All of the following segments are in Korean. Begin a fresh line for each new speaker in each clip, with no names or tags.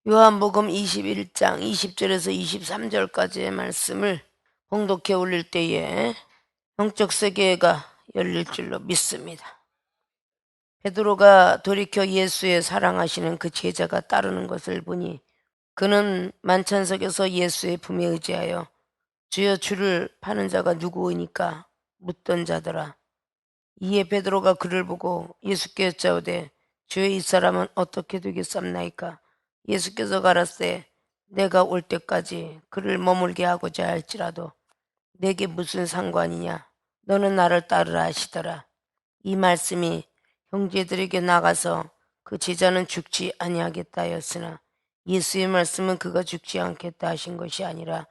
요한복음 21장 20절에서 23절까지의 말씀을 봉독해 올릴 때에 영적 세계가 열릴 줄로 믿습니다. 베드로가 돌이켜 예수의 사랑하시는 그 제자가 따르는 것을 보니 그는 만찬석에서 예수의 품에 의지하여 주여 주를 파는 자가 누구이니까 묻던 자더라. 이에 베드로가 그를 보고 예수께 여짜오되 주여 이 사람은 어떻게 되겠습나이까? 예수께서 가라사대 내가 올 때까지 그를 머물게 하고자 할지라도 내게 무슨 상관이냐? 너는 나를 따르라 하시더라. 이 말씀이 형제들에게 나가서 그 제자는 죽지 아니하겠다 하였으나 예수의 말씀은 그가 죽지 않겠다 하신 것이 아니라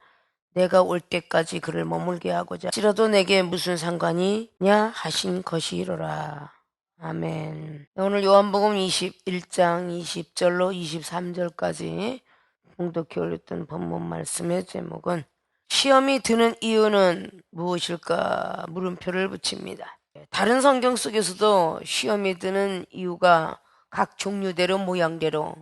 내가 올 때까지 그를 머물게 하고자 할지라도 내게 무슨 상관이냐 하신 것이로라. 아멘. 오늘 요한복음 21장 20절로 23절까지 봉독해 올렸던 본문 말씀의 제목은 시험이 드는 이유는 무엇일까 물음표를 붙입니다. 다른 성경 속에서도 시험이 드는 이유가 각 종류대로 모양대로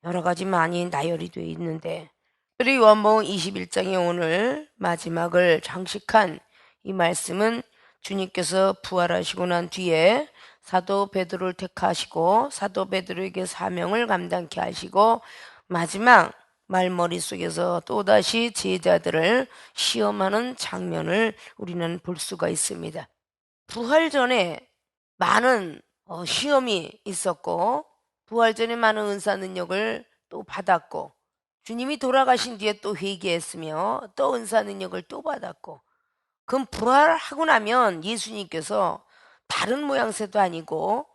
여러 가지 많이 나열이 되어 있는데 특별히 요한복음 21장의 오늘 마지막을 장식한 이 말씀은 주님께서 부활하시고 난 뒤에 사도 베드로를 택하시고 사도 베드로에게 사명을 감당케 하시고 마지막 말머리 속에서 또다시 제자들을 시험하는 장면을 우리는 볼 수가 있습니다. 부활 전에 많은 시험이 있었고 부활 전에 많은 은사 능력을 또 받았고 주님이 돌아가신 뒤에 또 회개했으며 또 은사 능력을 또 받았고 그럼 부활하고 나면 예수님께서 다른 모양새도 아니고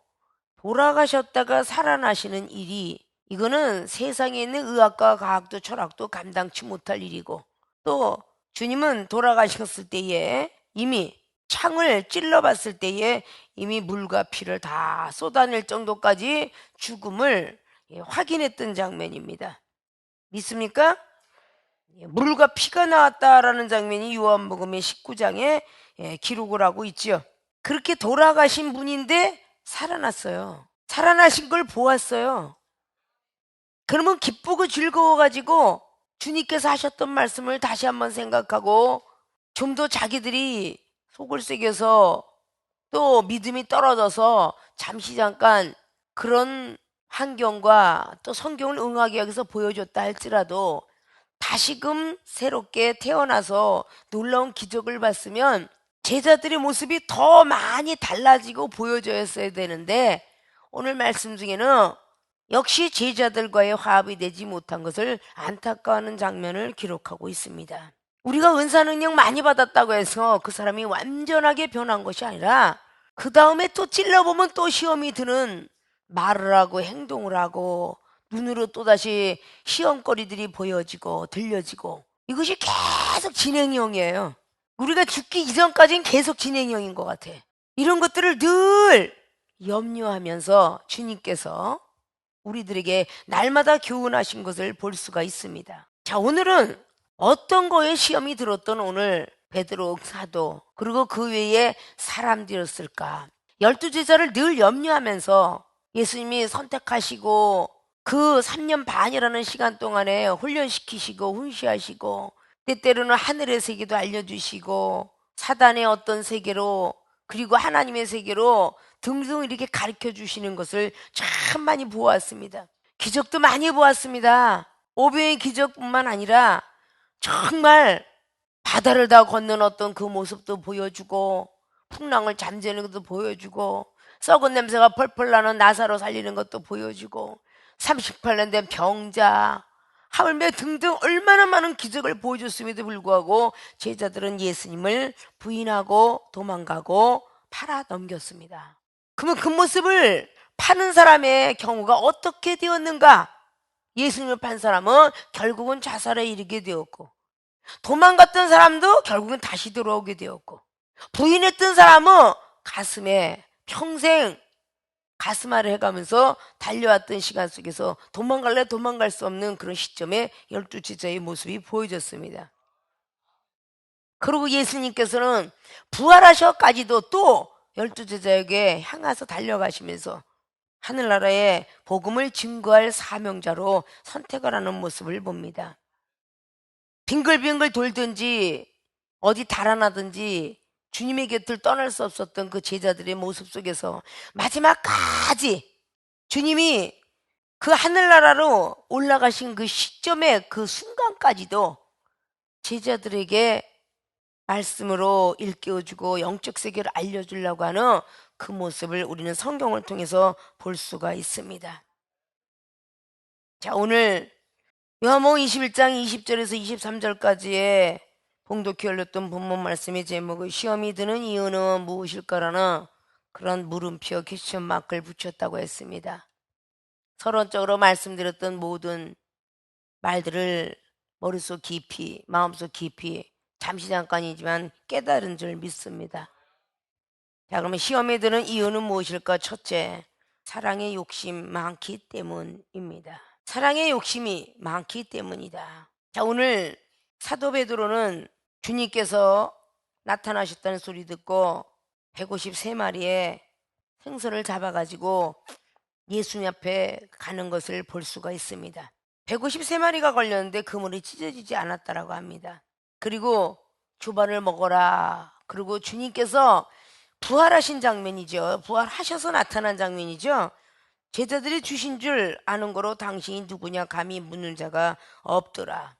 돌아가셨다가 살아나시는 일이 이거는 세상에 있는 의학과 과학도 철학도 감당치 못할 일이고 또 주님은 돌아가셨을 때에 이미 창을 찔러봤을 때에 이미 물과 피를 다 쏟아낼 정도까지 죽음을 확인했던 장면입니다. 믿습니까? 물과 피가 나왔다라는 장면이 요한복음의 19장에 기록을 하고 있죠. 그렇게 돌아가신 분인데 살아났어요. 살아나신 걸 보았어요. 그러면 기쁘고 즐거워가지고 주님께서 하셨던 말씀을 다시 한번 생각하고 좀 더 자기들이 속을 새겨서 또 믿음이 떨어져서 잠시 잠깐 그런 환경과 또 성경을 응하게 여기서 보여줬다 할지라도 다시금 새롭게 태어나서 놀라운 기적을 봤으면 제자들의 모습이 더 많이 달라지고 보여졌어야 되는데 오늘 말씀 중에는 역시 제자들과의 화합이 되지 못한 것을 안타까워하는 장면을 기록하고 있습니다. 우리가 은사 능력 많이 받았다고 해서 그 사람이 완전하게 변한 것이 아니라 그 다음에 또 찔러보면 또 시험이 드는 말을 하고 행동을 하고 눈으로 또다시 시험거리들이 보여지고 들려지고 이것이 계속 진행형이에요. 우리가 죽기 이전까지는 계속 진행형인 것 같아. 이런 것들을 늘 염려하면서 주님께서 우리들에게 날마다 교훈하신 것을 볼 수가 있습니다. 자, 오늘은 어떤 거에 시험이 들었던 오늘 베드로 사도 그리고 그 외에 사람들이었을까? 12제자를 늘 염려하면서 예수님이 선택하시고 그 3년 반이라는 시간 동안에 훈련시키시고 훈시하시고 때때로는 하늘의 세계도 알려주시고 사단의 어떤 세계로 그리고 하나님의 세계로 등등 이렇게 가르쳐 주시는 것을 참 많이 보았습니다. 기적도 많이 보았습니다. 오병의 기적뿐만 아니라 정말 바다를 다 건넌 어떤 그 모습도 보여주고 풍랑을 잠재우는 것도 보여주고 썩은 냄새가 펄펄 나는 나사로 살리는 것도 보여주고 38년 된 병자 하물며 등등 얼마나 많은 기적을 보여줬음에도 불구하고 제자들은 예수님을 부인하고 도망가고 팔아 넘겼습니다. 그러면 그 모습을 파는 사람의 경우가 어떻게 되었는가? 예수님을 판 사람은 결국은 자살에 이르게 되었고 도망갔던 사람도 결국은 다시 돌아오게 되었고 부인했던 사람은 가슴에 평생 가슴앓이 해가면서 달려왔던 시간 속에서 도망갈래 도망갈 수 없는 그런 시점에 12제자의 모습이 보여졌습니다. 그리고 예수님께서는 부활하셔까지도 또 12제자에게 향해서 달려가시면서 하늘나라의 복음을 증거할 사명자로 선택을 하는 모습을 봅니다. 빙글빙글 돌든지 어디 달아나든지 주님의 곁을 떠날 수 없었던 그 제자들의 모습 속에서 마지막까지 주님이 그 하늘나라로 올라가신 그 시점의 그 순간까지도 제자들에게 말씀으로 일깨워주고 영적 세계를 알려주려고 하는 그 모습을 우리는 성경을 통해서 볼 수가 있습니다. 자, 오늘 요한복음 21장 20절에서 23절까지의 봉독해 올렸던 본문 말씀의 제목을 시험이 드는 이유는 무엇일까라는 그런 물음표 퀘스천 마크를 붙였다고 했습니다. 서론적으로 말씀드렸던 모든 말들을 머릿속 깊이, 마음속 깊이 잠시 잠깐이지만 깨달은 줄 믿습니다. 자, 그러면 시험에 드는 이유는 무엇일까? 첫째, 사랑의 욕심 많기 때문입니다. 사랑의 욕심이 많기 때문이다. 자, 오늘 사도 베드로는 주님께서 나타나셨다는 소리 듣고 153마리의 생선을 잡아가지고 예수님 앞에 가는 것을 볼 수가 있습니다. 153마리가 걸렸는데 그물이 찢어지지 않았다라고 합니다. 그리고 조반을 먹어라. 그리고 주님께서 부활하신 장면이죠. 부활하셔서 나타난 장면이죠. 제자들이 주신 줄 아는 거로 당신이 누구냐 감히 묻는 자가 없더라.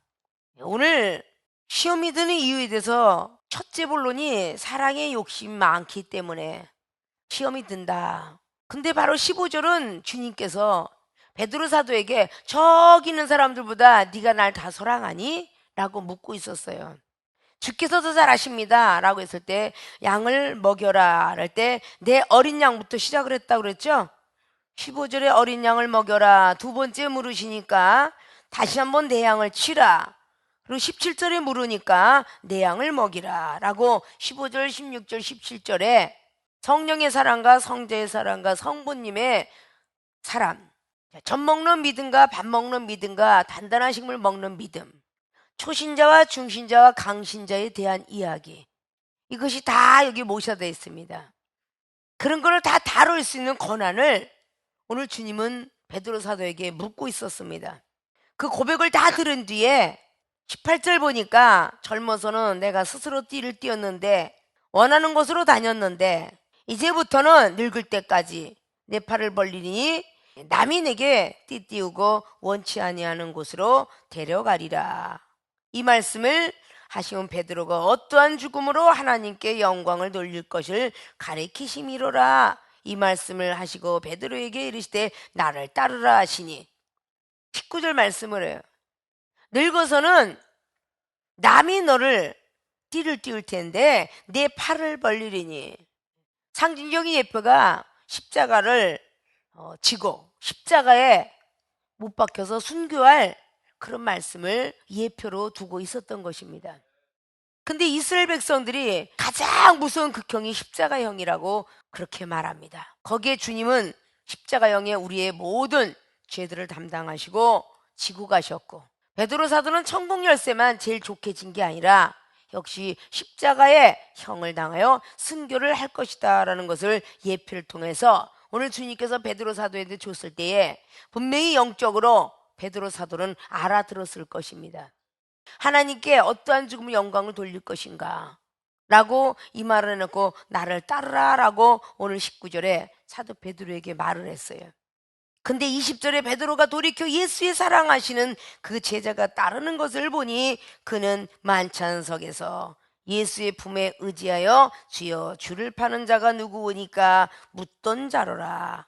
오늘 시험이 드는 이유에 대해서 첫째 본론이 사랑의 욕심 많기 때문에 시험이 든다. 근데 바로 15절은 주님께서 베드로 사도에게 저기 있는 사람들보다 네가 날 다 사랑하니? 라고 묻고 있었어요. 주께서 더 잘 아십니다 라고 했을 때 양을 먹여라 할 때 내 어린 양부터 시작을 했다고 그랬죠. 15절에 어린 양을 먹여라. 두 번째 물으시니까 다시 한번 내 양을 치라. 그리고 17절에 물으니까 내 양을 먹이라 라고 15절, 16절, 17절에 성령의 사랑과 성자의 사랑과 성부님의 사랑, 젖 먹는 믿음과 밥 먹는 믿음과 단단한 식물 먹는 믿음, 초신자와 중신자와 강신자에 대한 이야기, 이것이 다 여기 모셔져 있습니다. 그런 거를 다 다룰 수 있는 권한을 오늘 주님은 베드로 사도에게 묻고 있었습니다. 그 고백을 다 들은 뒤에 18절 보니까 젊어서는 내가 스스로 띠를 띄었는데 원하는 곳으로 다녔는데 이제부터는 늙을 때까지 내 팔을 벌리니 남이 내게 띠 띄우고 원치 아니하는 곳으로 데려가리라. 이 말씀을 하시면 베드로가 어떠한 죽음으로 하나님께 영광을 돌릴 것을 가리키심이로라. 이 말씀을 하시고 베드로에게 이르시되 나를 따르라 하시니 19절 말씀을 해요. 늙어서는 남이 너를 띠를 띄울 텐데 내 팔을 벌리리니. 상징적인 예표가 십자가를 지고 십자가에 못 박혀서 순교할 그런 말씀을 예표로 두고 있었던 것입니다. 근데 이스라엘 백성들이 가장 무서운 극형이 십자가형이라고 그렇게 말합니다. 거기에 주님은 십자가형에 우리의 모든 죄들을 담당하시고 지고 가셨고, 베드로 사도는 천국 열쇠만 제일 좋게 진 게 아니라 역시 십자가의 형을 당하여 순교를 할 것이다 라는 것을 예표를 통해서 오늘 주님께서 베드로 사도에게 줬을 때에 분명히 영적으로 베드로 사도는 알아들었을 것입니다. 하나님께 어떠한 죽음의 영광을 돌릴 것인가 라고 이 말을 해놓고 나를 따르라 라고 오늘 19절에 사도 베드로에게 말을 했어요. 근데 20절에 베드로가 돌이켜 예수의 사랑하시는 그 제자가 따르는 것을 보니 그는 만찬석에서 예수의 품에 의지하여 주여 주를 파는 자가 누구오니까 묻던 자로라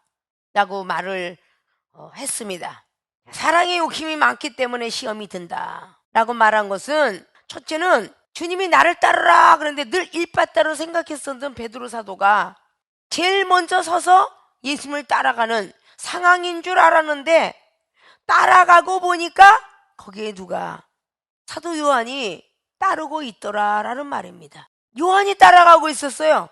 라고 말을 했습니다. 사랑의 욕심이 많기 때문에 시험이 든다 라고 말한 것은, 첫째는 주님이 나를 따르라 그런데 늘 일바따로 생각했었던 베드로 사도가 제일 먼저 서서 예수님을 따라가는 상황인 줄 알았는데 따라가고 보니까 거기에 누가? 사도 요한이 따르고 있더라 라는 말입니다. 요한이 따라가고 있었어요.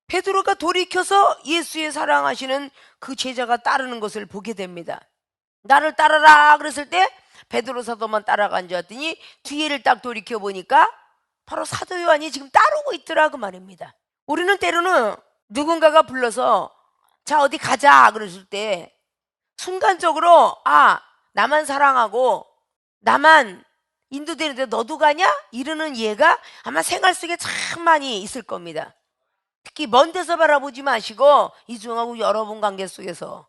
베드로가 돌이켜서 예수의 사랑하시는 그 제자가 따르는 것을 보게 됩니다. 나를 따르라 그랬을 때 베드로 사도만 따라간 줄 알았더니 뒤를 딱 돌이켜 보니까 바로 사도 요한이 지금 따르고 있더라 그 말입니다. 우리는 때로는 누군가가 불러서 자, 어디 가자 그랬을 때 순간적으로 나만 사랑하고 나만 인도되는데 너도 가냐? 이러는 예가 아마 생활 속에 참 많이 있을 겁니다. 특히 먼 데서 바라보지 마시고 이중하고 여러분 관계 속에서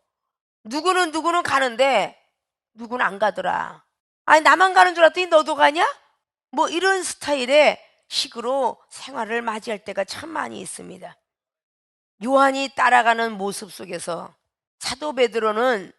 누구는 가는데 누구는 안 가더라. 아니, 나만 가는 줄 알았더니 너도 가냐? 뭐 이런 스타일의 식으로 생활을 맞이할 때가 참 많이 있습니다. 요한이 따라가는 모습 속에서 사도 베드로는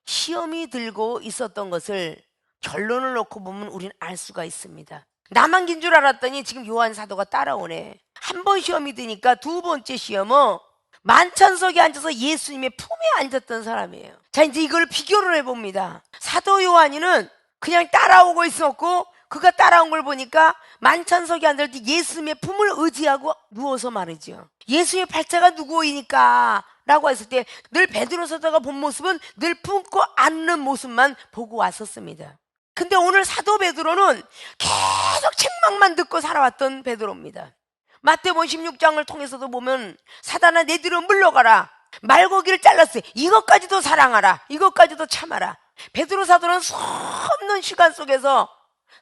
시험이 들고 있었던 것을 결론을 놓고 보면 우리는 알 수가 있습니다. 나만 긴 줄 알았더니 지금 요한 사도가 따라오네. 한 번 시험이 드니까 두 번째 시험은 만찬석에 앉아서 예수님의 품에 앉았던 사람이에요. 자, 이제 이걸 비교를 해봅니다. 사도 요한이는 그냥 따라오고 있었고 그가 따라온 걸 보니까 만찬석에 앉을 때 예수님의 품을 의지하고 누워서 말이죠. 예수님의 팔자가 누구이니까 라고 했을 때 늘 베드로 사도가 본 모습은 늘 품고 앉는 모습만 보고 왔었습니다. 근데 오늘 사도 베드로는 계속 책망만 듣고 살아왔던 베드로입니다. 마태복음 16장을 통해서도 보면 사단아 내 뒤로 물러가라. 말고기를 잘랐어요. 이것까지도 사랑하라. 이것까지도 참아라. 베드로 사도는 수없는 시간 속에서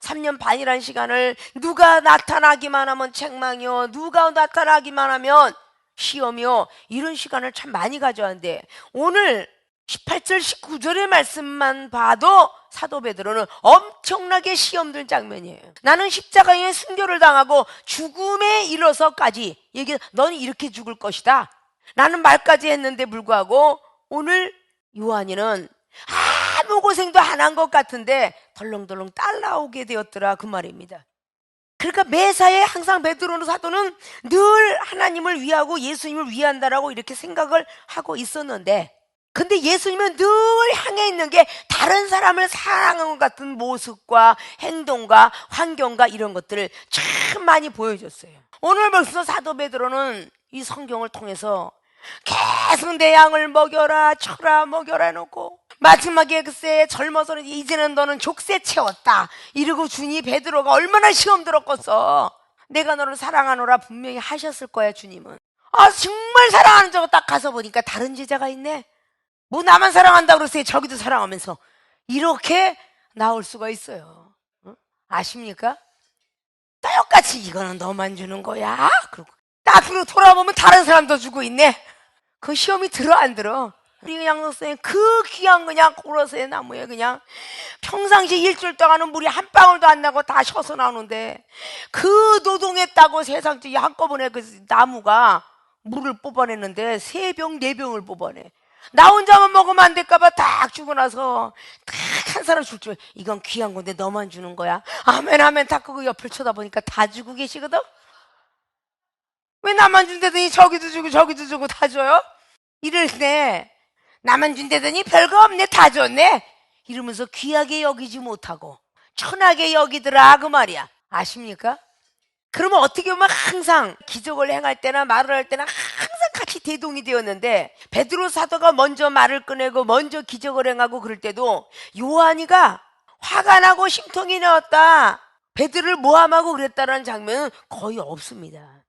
3년 반이란 시간을 누가 나타나기만 하면 책망이요, 누가 나타나기만 하면 시험이요, 이런 시간을 참 많이 가져왔는데 오늘 18절 19절의 말씀만 봐도 사도 베드로는 엄청나게 시험들 장면이에요. 나는 십자가에 순교를 당하고 죽음에 이르러서까지 넌 이렇게 죽을 것이다 라는 말까지 했는데 불구하고 오늘 요한이는 아무 고생도 안 한 것 같은데 덜렁덜렁 따라오게 되었더라, 그 말입니다. 그러니까 매사에 항상 베드로 사도는 늘 하나님을 위하고 예수님을 위한다라고 이렇게 생각을 하고 있었는데, 근데 예수님은 늘 향해 있는 게 다른 사람을 사랑하는 것 같은 모습과 행동과 환경과 이런 것들을 참 많이 보여줬어요. 오늘 벌써 사도 베드로는 이 성경을 통해서 계속 내 양을 먹여라 쳐라 먹여라 해놓고 마지막에 글쎄 젊어서는 이제는 너는 족쇄 채웠다 이러고 주니 베드로가 얼마나 시험 들었겠어. 내가 너를 사랑하노라 분명히 하셨을 거야. 주님은 정말 사랑하는 줄 딱 가서 보니까 다른 제자가 있네. 뭐 나만 사랑한다고 그러세요. 저기도 사랑하면서 이렇게 나올 수가 있어요. 아십니까? 똑같이 이거는 너만 주는 거야. 그리고 딱 앞으로 돌아보면 다른 사람도 주고 있네. 그 시험이 들어 안 들어? 우리 양석선생님 그 귀한 그냥 고로쇠 나무에 그냥 평상시 일주일 동안은 물이 한 방울도 안 나고 다 쉬어서 나오는데 그 노동했다고 세상적이 한꺼번에 그 나무가 물을 뽑아내는데 3병 4병을 뽑아내. 나 혼자만 먹으면 안 될까봐 딱 주고 나서 딱 한 사람 줄 줄 이건 귀한 건데 너만 주는 거야. 아멘 아멘. 딱 그거 옆을 쳐다보니까 다 주고 계시거든. 왜 나만 준다더니 저기도 주고 저기도 주고 다 줘요? 이럴 때 나만 준다더니 별거 없네 다 줬네 이러면서 귀하게 여기지 못하고 천하게 여기더라 그 말이야. 아십니까? 그러면 어떻게 보면 항상 기적을 행할 때나 말을 할 때나 항상 같이 대동이 되었는데 베드로 사도가 먼저 말을 꺼내고 먼저 기적을 행하고 그럴 때도 요한이가 화가 나고 심통이 나왔다 베드로를 모함하고 그랬다는 장면은 거의 없습니다.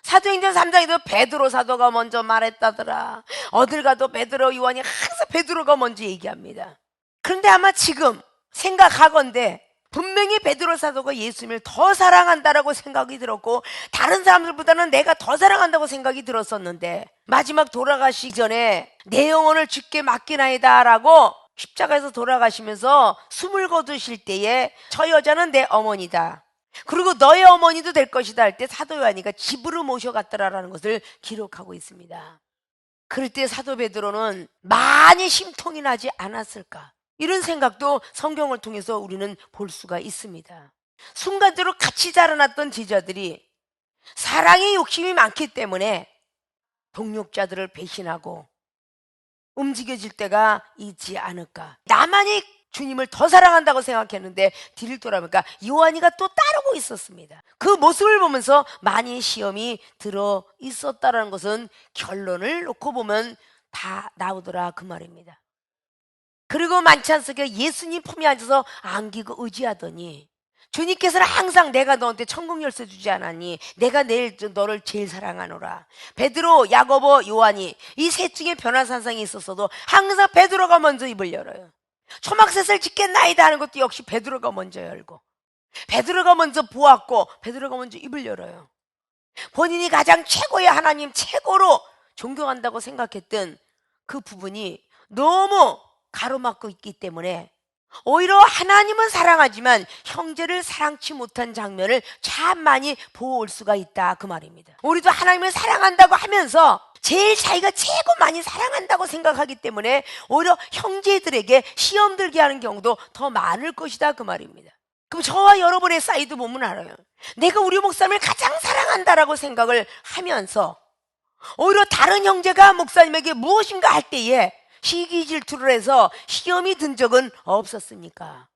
사도행전 3장에도 베드로 사도가 먼저 말했다더라. 어딜 가도 베드로 요한이 항상 베드로가 먼저 얘기합니다. 그런데 아마 지금 생각하건대 분명히 베드로 사도가 예수님을 더 사랑한다라고 생각이 들었고 다른 사람들보다는 내가 더 사랑한다고 생각이 들었었는데 마지막 돌아가시기 전에 내 영혼을 주께 맡기나이다 라고 십자가에서 돌아가시면서 숨을 거두실 때에 저 여자는 내 어머니다 그리고 너의 어머니도 될 것이다 할 때 사도 요한이가 집으로 모셔갔더라라는 것을 기록하고 있습니다. 그럴 때 사도 베드로는 많이 심통이 나지 않았을까, 이런 생각도 성경을 통해서 우리는 볼 수가 있습니다. 순간적으로 같이 자라났던 제자들이 사랑의 욕심이 많기 때문에 동력자들을 배신하고 움직여질 때가 있지 않을까. 나만이 주님을 더 사랑한다고 생각했는데 뒤를 돌아보니까 요한이가 또 따르고 있었습니다. 그 모습을 보면서 많이 시험이 들어 있었다는 것은 결론을 놓고 보면 다 나오더라 그 말입니다. 그리고 만찬석에 예수님 품에 앉아서 안기고 의지하더니 주님께서는 항상 내가 너한테 천국 열쇠 주지 않았니? 내가 내일 너를 제일 사랑하노라. 베드로, 야고보, 요한이 이 셋 중에 변화산상이 있었어도 항상 베드로가 먼저 입을 열어요. 초막셋을 짓겠나이다 하는 것도 역시 베드로가 먼저 열고, 베드로가 먼저 보았고 베드로가 먼저 입을 열어요. 본인이 가장 최고의 하나님, 최고로 존경한다고 생각했던 그 부분이 너무 가로막고 있기 때문에 오히려 하나님은 사랑하지만 형제를 사랑치 못한 장면을 참 많이 보올 수가 있다, 그 말입니다. 우리도 하나님을 사랑한다고 하면서 제일 자기가 최고 많이 사랑한다고 생각하기 때문에 오히려 형제들에게 시험 들게 하는 경우도 더 많을 것이다, 그 말입니다. 그럼 저와 여러분의 사이드 보면 알아요. 내가 우리 목사님을 가장 사랑한다라고 생각을 하면서 오히려 다른 형제가 목사님에게 무엇인가 할 때에 시기 질투를 해서 시험이 든 적은 없었습니까?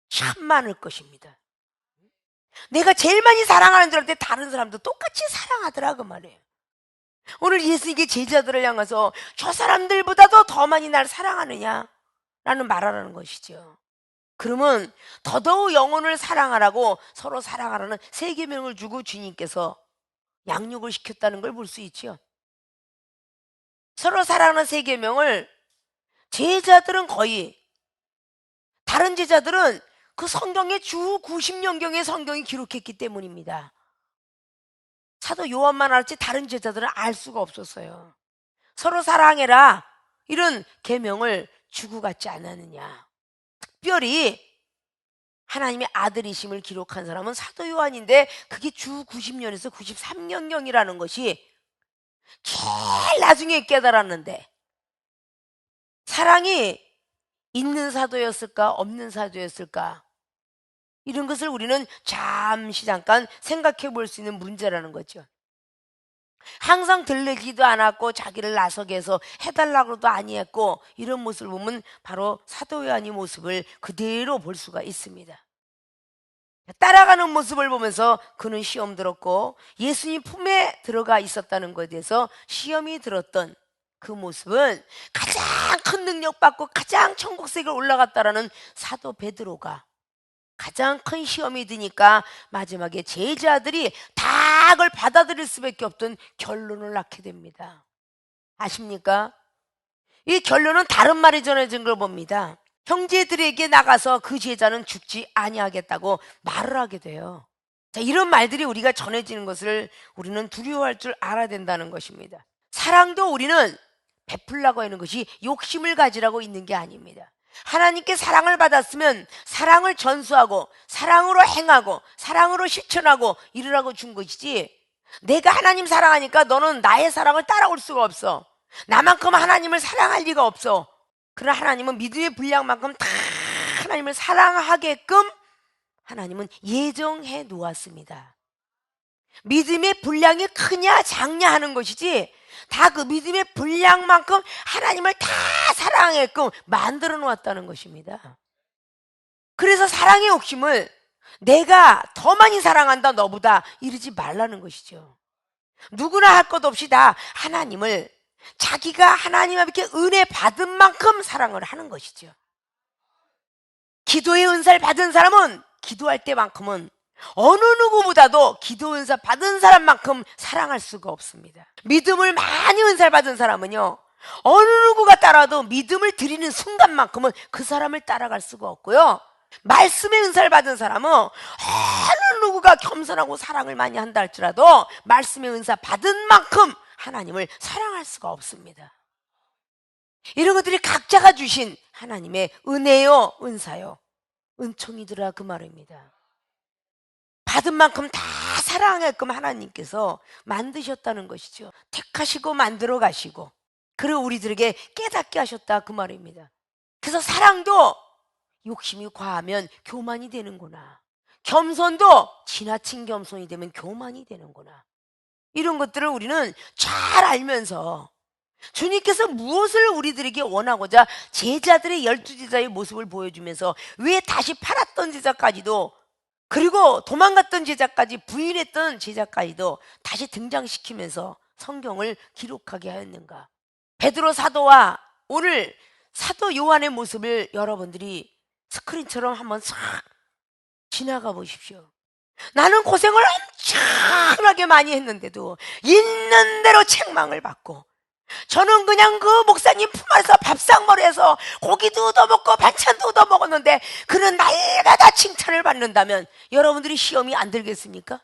참 많을 것입니다. 내가 제일 많이 사랑하는 사람한테 다른 사람도 똑같이 사랑하더라, 그 말이에요. 오늘 예수님께 제자들을 향해서 저 사람들보다도 더 많이 날 사랑하느냐 라는 말하라는 것이죠. 그러면 더더욱 영혼을 사랑하라고 서로 사랑하라는 세 계명을 주고 주님께서 양육을 시켰다는 걸 볼 수 있죠. 서로 사랑하는 세 계명을 제자들은 거의, 다른 제자들은 그 성경의 주 90년경의 성경이 기록했기 때문입니다. 사도 요한만 알았지 다른 제자들은 알 수가 없었어요. 서로 사랑해라 이런 계명을 주고 갔지 않았느냐. 특별히 하나님의 아들이심을 기록한 사람은 사도 요한인데 그게 주 90년에서 93년경이라는 것이 제일 나중에 깨달았는데, 사랑이 있는 사도였을까 없는 사도였을까, 이런 것을 우리는 잠시 잠깐 생각해 볼 수 있는 문제라는 거죠. 항상 들리지도 않았고 자기를 나서게 해서 해달라고도 아니했고, 이런 모습을 보면 바로 사도 요한의 모습을 그대로 볼 수가 있습니다. 따라가는 모습을 보면서 그는 시험 들었고 예수님 품에 들어가 있었다는 것에 대해서 시험이 들었던 그 모습은 가장 큰 능력 받고 가장 천국세계에 올라갔다라는 사도 베드로가 가장 큰 시험이 드니까 마지막에 제자들이 다 그걸 받아들일 수밖에 없던 결론을 낳게 됩니다. 아십니까? 이 결론은 다른 말이 전해진 걸 봅니다. 형제들에게 나가서 그 제자는 죽지 아니하겠다고 말을 하게 돼요. 자, 이런 말들이 우리가 전해지는 것을 우리는 두려워할 줄 알아야 된다는 것입니다. 사랑도 우리는 베풀라고 하는 것이 욕심을 가지라고 있는 게 아닙니다. 하나님께 사랑을 받았으면 사랑을 전수하고 사랑으로 행하고 사랑으로 실천하고 이르라고 준 것이지, 내가 하나님 사랑하니까 너는 나의 사랑을 따라올 수가 없어, 나만큼 하나님을 사랑할 리가 없어. 그러나 하나님은 믿음의 분량만큼 다 하나님을 사랑하게끔 하나님은 예정해 놓았습니다. 믿음의 분량이 크냐 작냐 하는 것이지 다 그 믿음의 분량만큼 하나님을 다 사랑하게끔 만들어 놓았다는 것입니다. 그래서 사랑의 욕심을 내가 더 많이 사랑한다 너보다 이러지 말라는 것이죠. 누구나 할 것 없이 다 하나님을 자기가 하나님 앞에 은혜 받은 만큼 사랑을 하는 것이죠. 기도의 은사를 받은 사람은 기도할 때만큼은 어느 누구보다도 기도 은사 받은 사람만큼 사랑할 수가 없습니다. 믿음을 많이 은사를 받은 사람은요, 어느 누구가 따라도 믿음을 드리는 순간만큼은 그 사람을 따라갈 수가 없고요, 말씀의 은사를 받은 사람은 어느 누구가 겸손하고 사랑을 많이 한다 할지라도 말씀의 은사 받은 만큼 하나님을 사랑할 수가 없습니다. 이런 것들이 각자가 주신 하나님의 은혜요 은사요 은총이더라, 그 말입니다. 받은 만큼 다 사랑하게끔 하나님께서 만드셨다는 것이죠. 택하시고 만들어 가시고 그리고 우리들에게 깨닫게 하셨다, 그 말입니다. 그래서 사랑도 욕심이 과하면 교만이 되는구나, 겸손도 지나친 겸손이 되면 교만이 되는구나, 이런 것들을 우리는 잘 알면서 주님께서 무엇을 우리들에게 원하고자 제자들의 12제자의 모습을 보여주면서 왜 다시 팔았던 제자까지도, 그리고 도망갔던 제자까지, 부인했던 제자까지도 다시 등장시키면서 성경을 기록하게 하였는가. 베드로 사도와 오늘 사도 요한의 모습을 여러분들이 스크린처럼 한번 싹 지나가 보십시오. 나는 고생을 엄청나게 많이 했는데도 있는 대로 책망을 받고, 저는 그냥 그 목사님 품 안에서 밥상머리에서 고기도 얻어먹고 반찬도 얻어먹었는데 그는 날마다 칭찬을 받는다면 여러분들이 시험이 안 들겠습니까?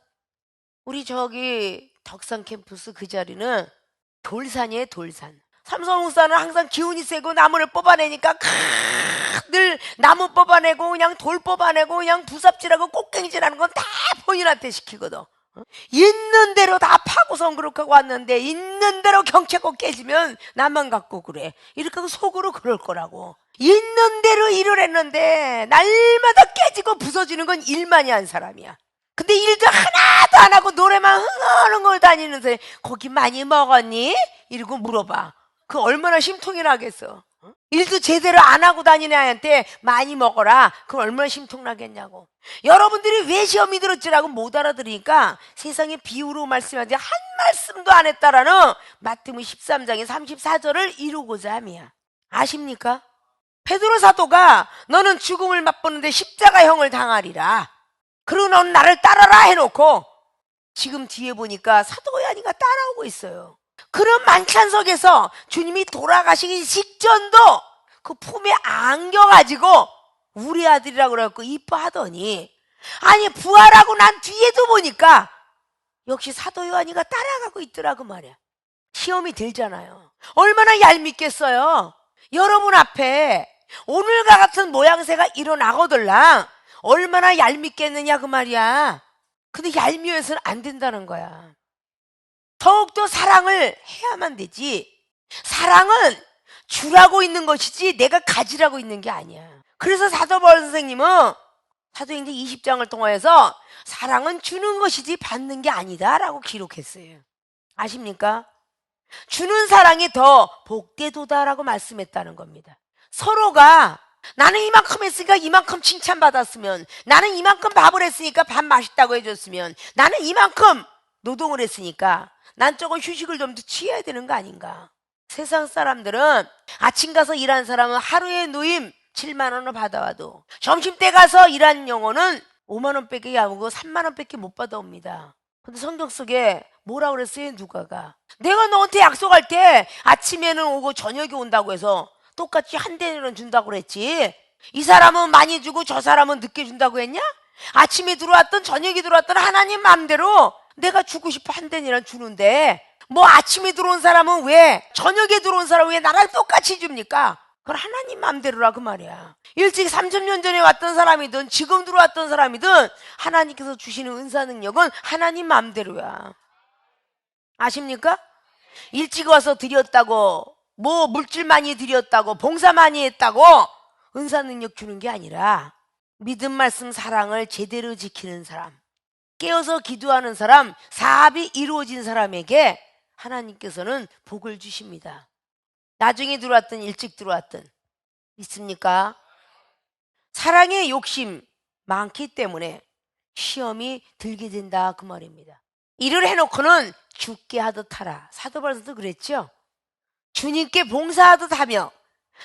우리 저기 덕산 캠퍼스 그 자리는 돌산이에요, 돌산. 삼성 목사는 항상 기운이 세고 나무를 뽑아내니까 늘 나무 뽑아내고 그냥 돌 뽑아내고 그냥 부삽질하고 꽃갱질하는 건 다 본인한테 시키거든. 있는 대로 다 파고선 그렇게 하고 왔는데 있는 대로 경찰국 깨지면 나만 갖고 그래, 이렇게 하고 속으로 그럴 거라고. 있는 대로 일을 했는데 날마다 깨지고 부서지는 건 일만이 한 사람이야. 근데 일도 하나도 안 하고 노래만 흥얼흥얼 다니는데 고기 많이 먹었니? 이러고 물어봐. 그 얼마나 심통이 나겠어. 일도 제대로 안 하고 다니는 애한테 많이 먹어라, 그럼 얼마나 심통 나겠냐고. 여러분들이 왜 시험이 들었지라고 못 알아들으니까 세상에 비유로 말씀하지 한 말씀도 안 했다라는 마태복음 13장의 34절을 이루고자 함이야. 아십니까? 베드로 사도가 너는 죽음을 맛보는데 십자가형을 당하리라, 그리고 넌 나를 따라라 해놓고 지금 뒤에 보니까 사도 요한이가 따라오고 있어요. 그런 만찬석에서 주님이 돌아가시기 직전도 그 품에 안겨가지고 우리 아들이라고 그래갖고 이뻐하더니, 아니 부활하고 난 뒤에도 보니까 역시 사도 요한이가 따라가고 있더라고 말이야. 시험이 들잖아요. 얼마나 얄밉겠어요. 여러분 앞에 오늘과 같은 모양새가 일어나거들랑 얼마나 얄밉겠느냐 그 말이야. 근데 얄미워서는 안 된다는 거야. 더욱더 사랑을 해야만 되지. 사랑은 주라고 있는 것이지 내가 가지라고 있는 게 아니야. 그래서 사도 바울 선생님은 사도행전 20장을 통하여서 사랑은 주는 것이지 받는 게 아니다 라고 기록했어요. 아십니까? 주는 사랑이 더 복되도다라고 말씀했다는 겁니다. 서로가 나는 이만큼 했으니까 이만큼 칭찬받았으면, 나는 이만큼 밥을 했으니까 밥 맛있다고 해줬으면, 나는 이만큼 노동을 했으니까 난 조금 휴식을 좀 더 취해야 되는 거 아닌가. 세상 사람들은 아침 가서 일하는 사람은 하루에 노임 7만 원을 받아와도 점심때 가서 일하는 영혼은 5만 원밖에 안 오고 3만 원밖에 못 받아옵니다. 근데 성경 속에 뭐라 그랬어요? 누가가 내가 너한테 약속할 때 아침에는 오고 저녁에 온다고 해서 똑같이 한 대는 준다고 그랬지, 이 사람은 많이 주고 저 사람은 늦게 준다고 했냐? 아침에 들어왔던 저녁에 들어왔던 하나님 마음대로 내가 주고 싶어 한 대니란 주는데, 뭐 아침에 들어온 사람은 왜 저녁에 들어온 사람은 왜 나랑 똑같이 줍니까? 그건 하나님 마음대로라 그 말이야. 일찍 30년 전에 왔던 사람이든 지금 들어왔던 사람이든 하나님께서 주시는 은사 능력은 하나님 마음대로야. 아십니까? 일찍 와서 드렸다고, 뭐 물질 많이 드렸다고, 봉사 많이 했다고 은사 능력 주는 게 아니라 믿음, 말씀, 사랑을 제대로 지키는 사람, 깨어서 기도하는 사람, 사업이 이루어진 사람에게 하나님께서는 복을 주십니다. 나중에 들어왔든 일찍 들어왔든. 있습니까? 사랑의 욕심 많기 때문에 시험이 들게 된다 그 말입니다. 일을 해놓고는 죽게 하듯 하라. 사도 바울도 그랬죠. 주님께 봉사하듯 하며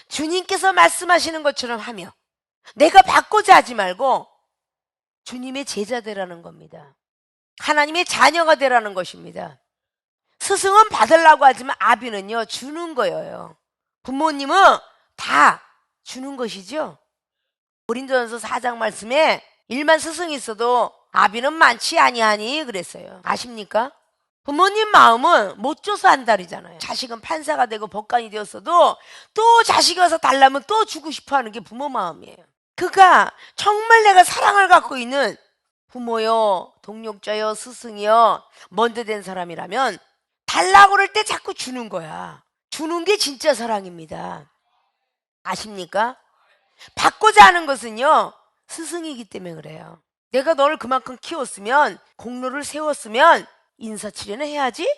주님께서 말씀하시는 것처럼 하며 내가 받고자 하지 말고 주님의 제자 되라는 겁니다. 하나님의 자녀가 되라는 것입니다. 스승은 받으려고 하지만 아비는요 주는 거예요. 부모님은 다 주는 것이죠. 고린도전서 4장 말씀에 일만 스승이 있어도 아비는 많지 아니하니 그랬어요. 아십니까? 부모님 마음은 못 줘서 한달이잖아요. 자식은 판사가 되고 법관이 되었어도 또 자식이 와서 달라면 또 주고 싶어 하는 게 부모 마음이에요. 그가 정말 내가 사랑을 갖고 있는 부모요, 동력자요, 스승이요, 먼저 된 사람이라면 달라고 그럴 때 자꾸 주는 거야. 주는 게 진짜 사랑입니다. 아십니까? 받고자 하는 것은요 스승이기 때문에 그래요. 내가 너를 그만큼 키웠으면, 공로를 세웠으면 인사치레는 해야지,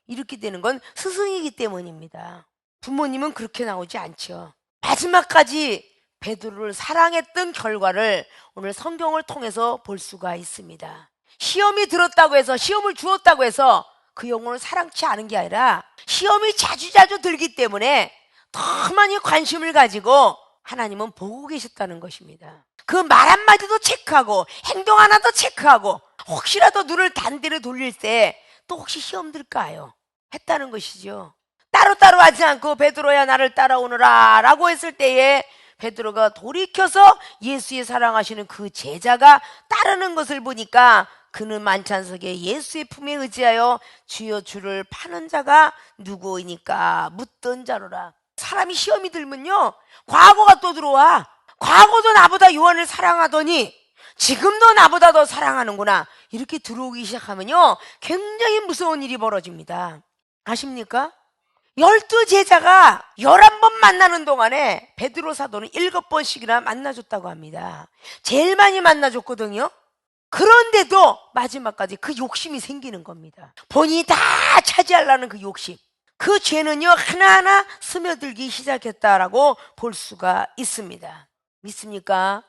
이렇게 되는 건 스승이기 때문입니다. 부모님은 그렇게 나오지 않죠. 마지막까지 베드로를 사랑했던 결과를 오늘 성경을 통해서 볼 수가 있습니다. 시험이 들었다고 해서, 시험을 주었다고 해서 그 영혼을 사랑치 않은 게 아니라 시험이 자주자주 들기 때문에 더 많이 관심을 가지고 하나님은 보고 계셨다는 것입니다. 그 말 한마디도 체크하고 행동 하나도 체크하고 혹시라도 눈을 단대로 돌릴 때 또 혹시 시험 들까요? 했다는 것이죠. 따로따로 하지 않고 베드로야 나를 따라오너라 라고 했을 때에 베드로가 돌이켜서 예수의 사랑하시는 그 제자가 따르는 것을 보니까 그는 만찬석에 예수의 품에 의지하여 주여 주를 파는 자가 누구이니까 묻던 자로라. 사람이 시험이 들면요 과거가 또 들어와. 과거도 나보다 요한을 사랑하더니 지금도 나보다 더 사랑하는구나 이렇게 들어오기 시작하면요 굉장히 무서운 일이 벌어집니다. 아십니까? 12제자가 11번 만나는 동안에 베드로 사도는 7번씩이나 만나줬다고 합니다. 제일 많이 만나줬거든요. 그런데도 마지막까지 그 욕심이 생기는 겁니다. 본인이 다 차지하려는 그 욕심. 그 죄는요 하나하나 스며들기 시작했다라고 볼 수가 있습니다. 믿습니까?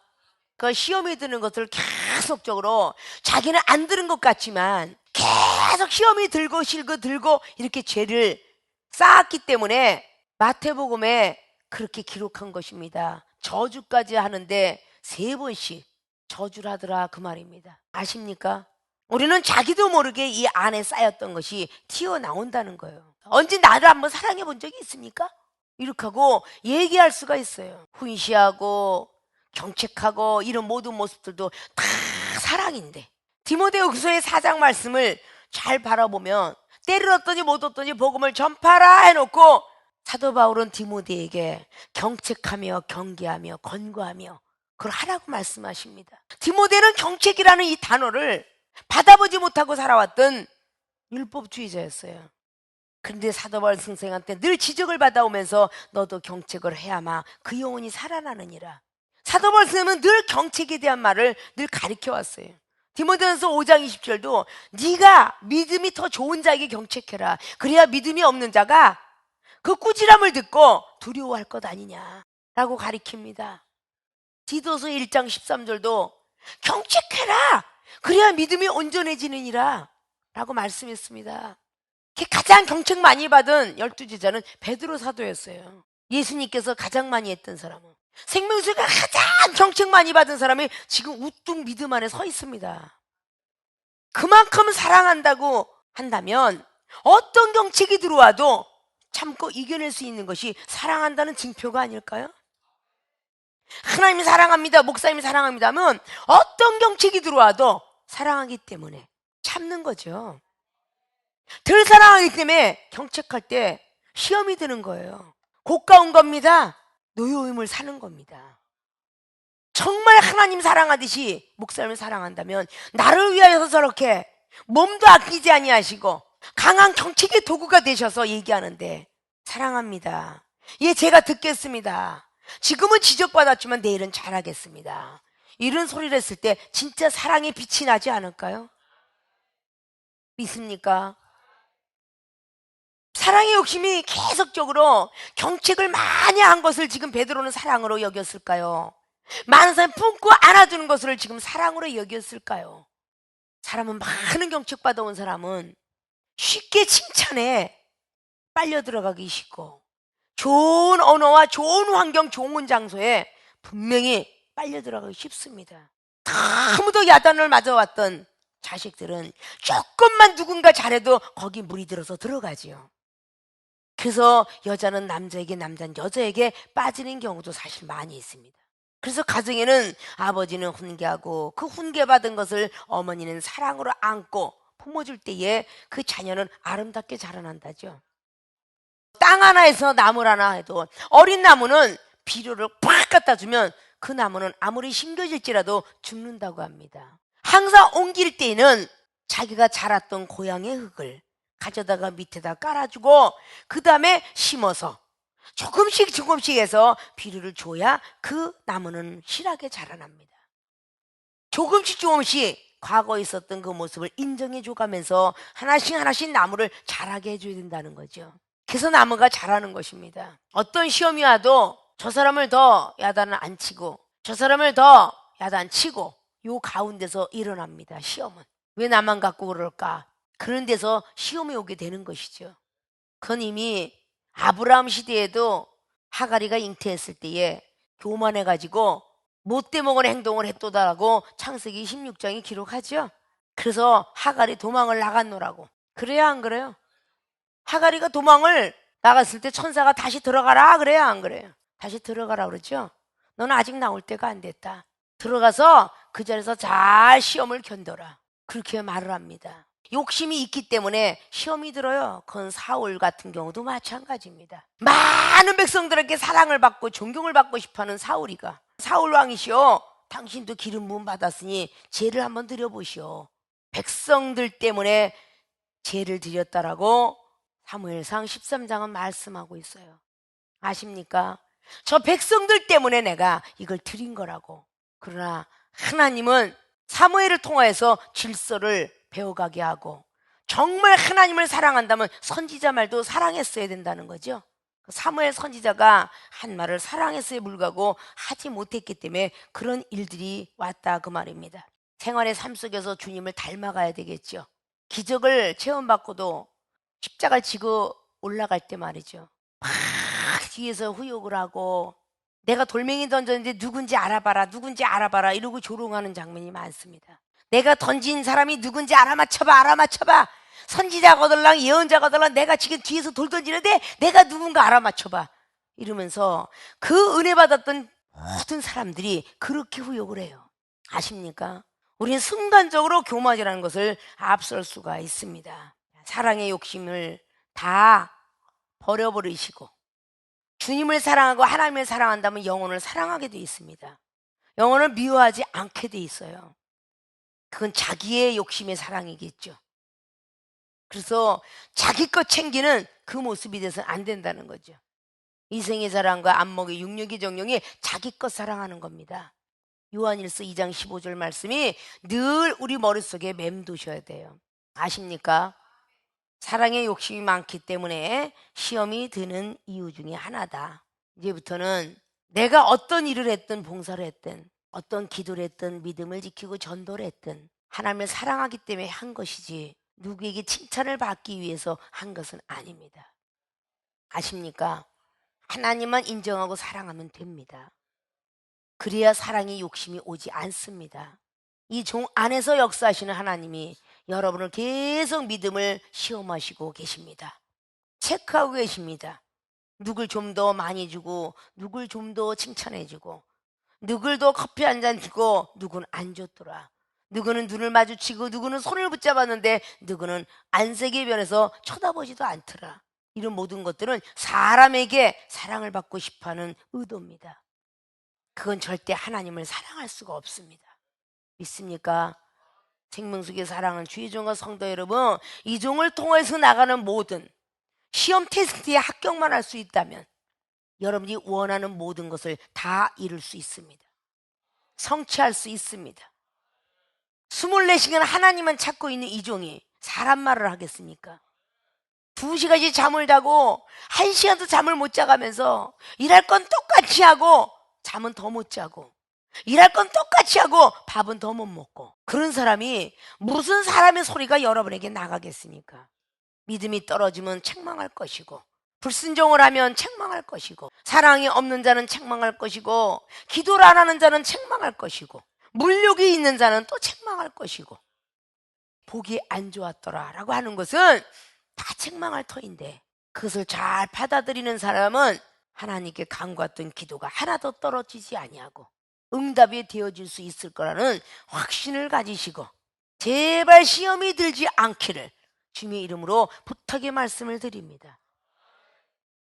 그 시험이 드는 것을 계속적으로 자기는 안 들은 것 같지만 계속 시험이 들고 들고 이렇게 죄를 쌓았기 때문에 마태복음에 그렇게 기록한 것입니다. 저주까지 하는데 3번씩 저주를 하더라 그 말입니다. 아십니까? 우리는 자기도 모르게 이 안에 쌓였던 것이 튀어나온다는 거예요. 언제 나를 한번 사랑해 본 적이 있습니까? 이렇게 하고 얘기할 수가 있어요. 훈시하고 경책하고 이런 모든 모습들도 다 사랑인데 디모데후서의 4장 말씀을 잘 바라보면 때를 얻더니 못 얻더니 복음을 전파라 해놓고 사도 바울은 디모데에게 경책하며 경계하며 권고하며 그걸 하라고 말씀하십니다. 디모데는 경책이라는 이 단어를 받아보지 못하고 살아왔던 율법주의자였어요. 그런데 사도 바울 선생한테 늘 지적을 받아오면서 너도 경책을 해야만 그 영혼이 살아나느니라. 사도 바울 선생은 늘 경책에 대한 말을 늘 가르쳐 왔어요. 디모데전서 5장 20절도 네가 믿음이 더 좋은 자에게 경책해라. 그래야 믿음이 없는 자가 그 꾸지람을 듣고 두려워할 것 아니냐라고 가르칩니다. 디도서 1장 13절도 경책해라. 그래야 믿음이 온전해지느니라 라고 말씀했습니다. 가장 경책 많이 받은 12제자는 베드로 사도였어요. 예수님께서 가장 많이 했던 사람은 생명수가 가장 경책 많이 받은 사람이 지금 우뚝 믿음 안에 서 있습니다. 그만큼 사랑한다고 한다면 어떤 경책이 들어와도 참고 이겨낼 수 있는 것이 사랑한다는 징표가 아닐까요? 하나님이 사랑합니다, 목사님이 사랑합니다 하면 어떤 경책이 들어와도 사랑하기 때문에 참는 거죠. 덜 사랑하기 때문에 경책할 때 시험이 드는 거예요. 고가운 겁니다. 노여움을 사는 겁니다. 정말 하나님 사랑하듯이 목사님을 사랑한다면 나를 위하여서 저렇게 몸도 아끼지 아니하시고 강한 경책의 도구가 되셔서 얘기하는데 사랑합니다. 예, 제가 듣겠습니다. 지금은 지적받았지만 내일은 잘하겠습니다. 이런 소리를 했을 때 진짜 사랑의 빛이 나지 않을까요? 믿습니까? 사랑의 욕심이 계속적으로 경책을 많이 한 것을 지금 베드로는 사랑으로 여겼을까요? 많은 사람이 품고 안아주는 것을 지금 사랑으로 여겼을까요? 사람은 많은 경책 받아온 사람은 쉽게 칭찬에 빨려 들어가기 쉽고 좋은 언어와 좋은 환경, 좋은 장소에 분명히 빨려 들어가기 쉽습니다. 아무도 야단을 맞아왔던 자식들은 조금만 누군가 잘해도 거기 물이 들어서 들어가지요. 그래서 여자는 남자에게, 남자는 여자에게 빠지는 경우도 사실 많이 있습니다. 그래서 가정에는 아버지는 훈계하고 그 훈계받은 것을 어머니는 사랑으로 안고 품어줄 때에 그 자녀는 아름답게 자라난다죠. 땅 하나에서 나물 하나 해도 어린 나무는 비료를 팍 갖다 주면 그 나무는 아무리 심겨질지라도 죽는다고 합니다. 항상 옮길 때에는 자기가 자랐던 고향의 흙을 가져다가 밑에다 깔아주고 그 다음에 심어서 조금씩 해서 비료를 줘야 그 나무는 실하게 자라납니다. 조금씩 과거에 있었던 그 모습을 인정해 줘가면서 하나씩 나무를 자라게 해줘야 된다는 거죠. 그래서 나무가 자라는 것입니다. 어떤 시험이 와도 저 사람을 더 야단을 안 치고 저 사람을 더 야단 치고 요 가운데서 일어납니다. 시험은. 왜 나만 갖고 그럴까? 그런 데서 시험이 오게 되는 것이죠. 그건 이미 아브라함 시대에도 하가리가 잉태했을 때에 교만해가지고 못돼 먹은 행동을 했도다라고 창세기 16장이 기록하죠. 그래서 하갈이 도망을 나갔노라고. 그래야 안 그래요? 하갈이가 도망을 나갔을 때 천사가 다시 들어가라 그래야 안 그래요? 다시 들어가라 그러죠. 너는 아직 나올 때가 안 됐다. 들어가서 그 자리에서 잘 시험을 견뎌라. 그렇게 말을 합니다. 욕심이 있기 때문에 시험이 들어요. 그건 사울 같은 경우도 마찬가지입니다. 많은 백성들에게 사랑을 받고 존경을 받고 싶어하는 사울이가, 사울 왕이시오, 당신도 기름 부음 받았으니 죄를 한번 드려보시오. 백성들 때문에 죄를 드렸다라고 사무엘상 13장은 말씀하고 있어요. 아십니까? 저 백성들 때문에 내가 이걸 드린 거라고. 그러나 하나님은 사무엘을 통하여서 질서를 배워가게 하고, 정말 하나님을 사랑한다면 선지자 말도 사랑했어야 된다는 거죠. 사무엘 선지자가 한 말을 사랑했어야 불구하고 하지 못했기 때문에 그런 일들이 왔다 그 말입니다. 생활의 삶 속에서 주님을 닮아가야 되겠죠. 기적을 체험받고도 십자가 지고 올라갈 때 말이죠, 막 뒤에서 후욕을 하고 내가 돌멩이 던졌는데 누군지 알아봐라 누군지 알아봐라 이러고 조롱하는 장면이 많습니다. 내가 던진 사람이 누군지 알아맞혀봐. 선지자가 어덜랑 예언자가 어덜랑 내가 지금 뒤에서 돌 던지는데 내가 누군가 알아맞혀봐 이러면서 그 은혜 받았던 모든 사람들이 그렇게 후욕을 해요. 아십니까? 우리는 순간적으로 교만이라는 것을 앞설 수가 있습니다. 사랑의 욕심을 다 버려버리시고 주님을 사랑하고 하나님을 사랑한다면 영혼을 사랑하게 돼 있습니다. 영혼을 미워하지 않게 돼 있어요. 그건 자기의 욕심의 사랑이겠죠. 그래서 자기 것 챙기는 그 모습이 돼서는 안 된다는 거죠. 이생의 사랑과 안목의 육력의 정령이 자기 것 사랑하는 겁니다. 요한일서 2장 15절 말씀이 늘 우리 머릿속에 맴도셔야 돼요. 아십니까? 사랑의 욕심이 많기 때문에 시험이 드는 이유 중에 하나다. 이제부터는 내가 어떤 일을 했든 봉사를 했든 어떤 기도를 했든 믿음을 지키고 전도를 했든 하나님을 사랑하기 때문에 한 것이지 누구에게 칭찬을 받기 위해서 한 것은 아닙니다. 아십니까? 하나님만 인정하고 사랑하면 됩니다. 그래야 사랑의 욕심이 오지 않습니다. 이 종 안에서 역사하시는 하나님이 여러분을 계속 믿음을 시험하시고 계십니다. 체크하고 계십니다. 누굴 좀 더 많이 주고 누굴 좀 더 칭찬해 주고 누굴 더 커피 한 잔 주고 누구는 안 줬더라. 누구는 눈을 마주치고 누구는 손을 붙잡았는데 누구는 안색에 변해서 쳐다보지도 않더라. 이런 모든 것들은 사람에게 사랑을 받고 싶어하는 의도입니다. 그건 절대 하나님을 사랑할 수가 없습니다. 믿습니까? 생명수의 사랑은 주의 종과 성도 여러분, 이 종을 통해서 나가는 모든 시험 테스트에 합격만 할 수 있다면 여러분이 원하는 모든 것을 다 이룰 수 있습니다. 성취할 수 있습니다. 24시간 하나님만 찾고 있는 이 종이 사람 말을 하겠습니까? 2시간씩 잠을 자고 1시간도 잠을 못 자가면서 일할 건 똑같이 하고 잠은 더 못 자고 일할 건 똑같이 하고 밥은 더 못 먹고, 그런 사람이 무슨 사람의 소리가 여러분에게 나가겠습니까? 믿음이 떨어지면 책망할 것이고 불순종을 하면 책망할 것이고 사랑이 없는 자는 책망할 것이고 기도를 안 하는 자는 책망할 것이고 물욕이 있는 자는 또 책망할 것이고 보기 안 좋았더라 라고 하는 것은 다 책망할 터인데, 그것을 잘 받아들이는 사람은 하나님께 간구했던 기도가 하나도 떨어지지 아니하고 응답이 되어질 수 있을 거라는 확신을 가지시고 제발 시험이 들지 않기를 주님의 이름으로 부탁의 말씀을 드립니다.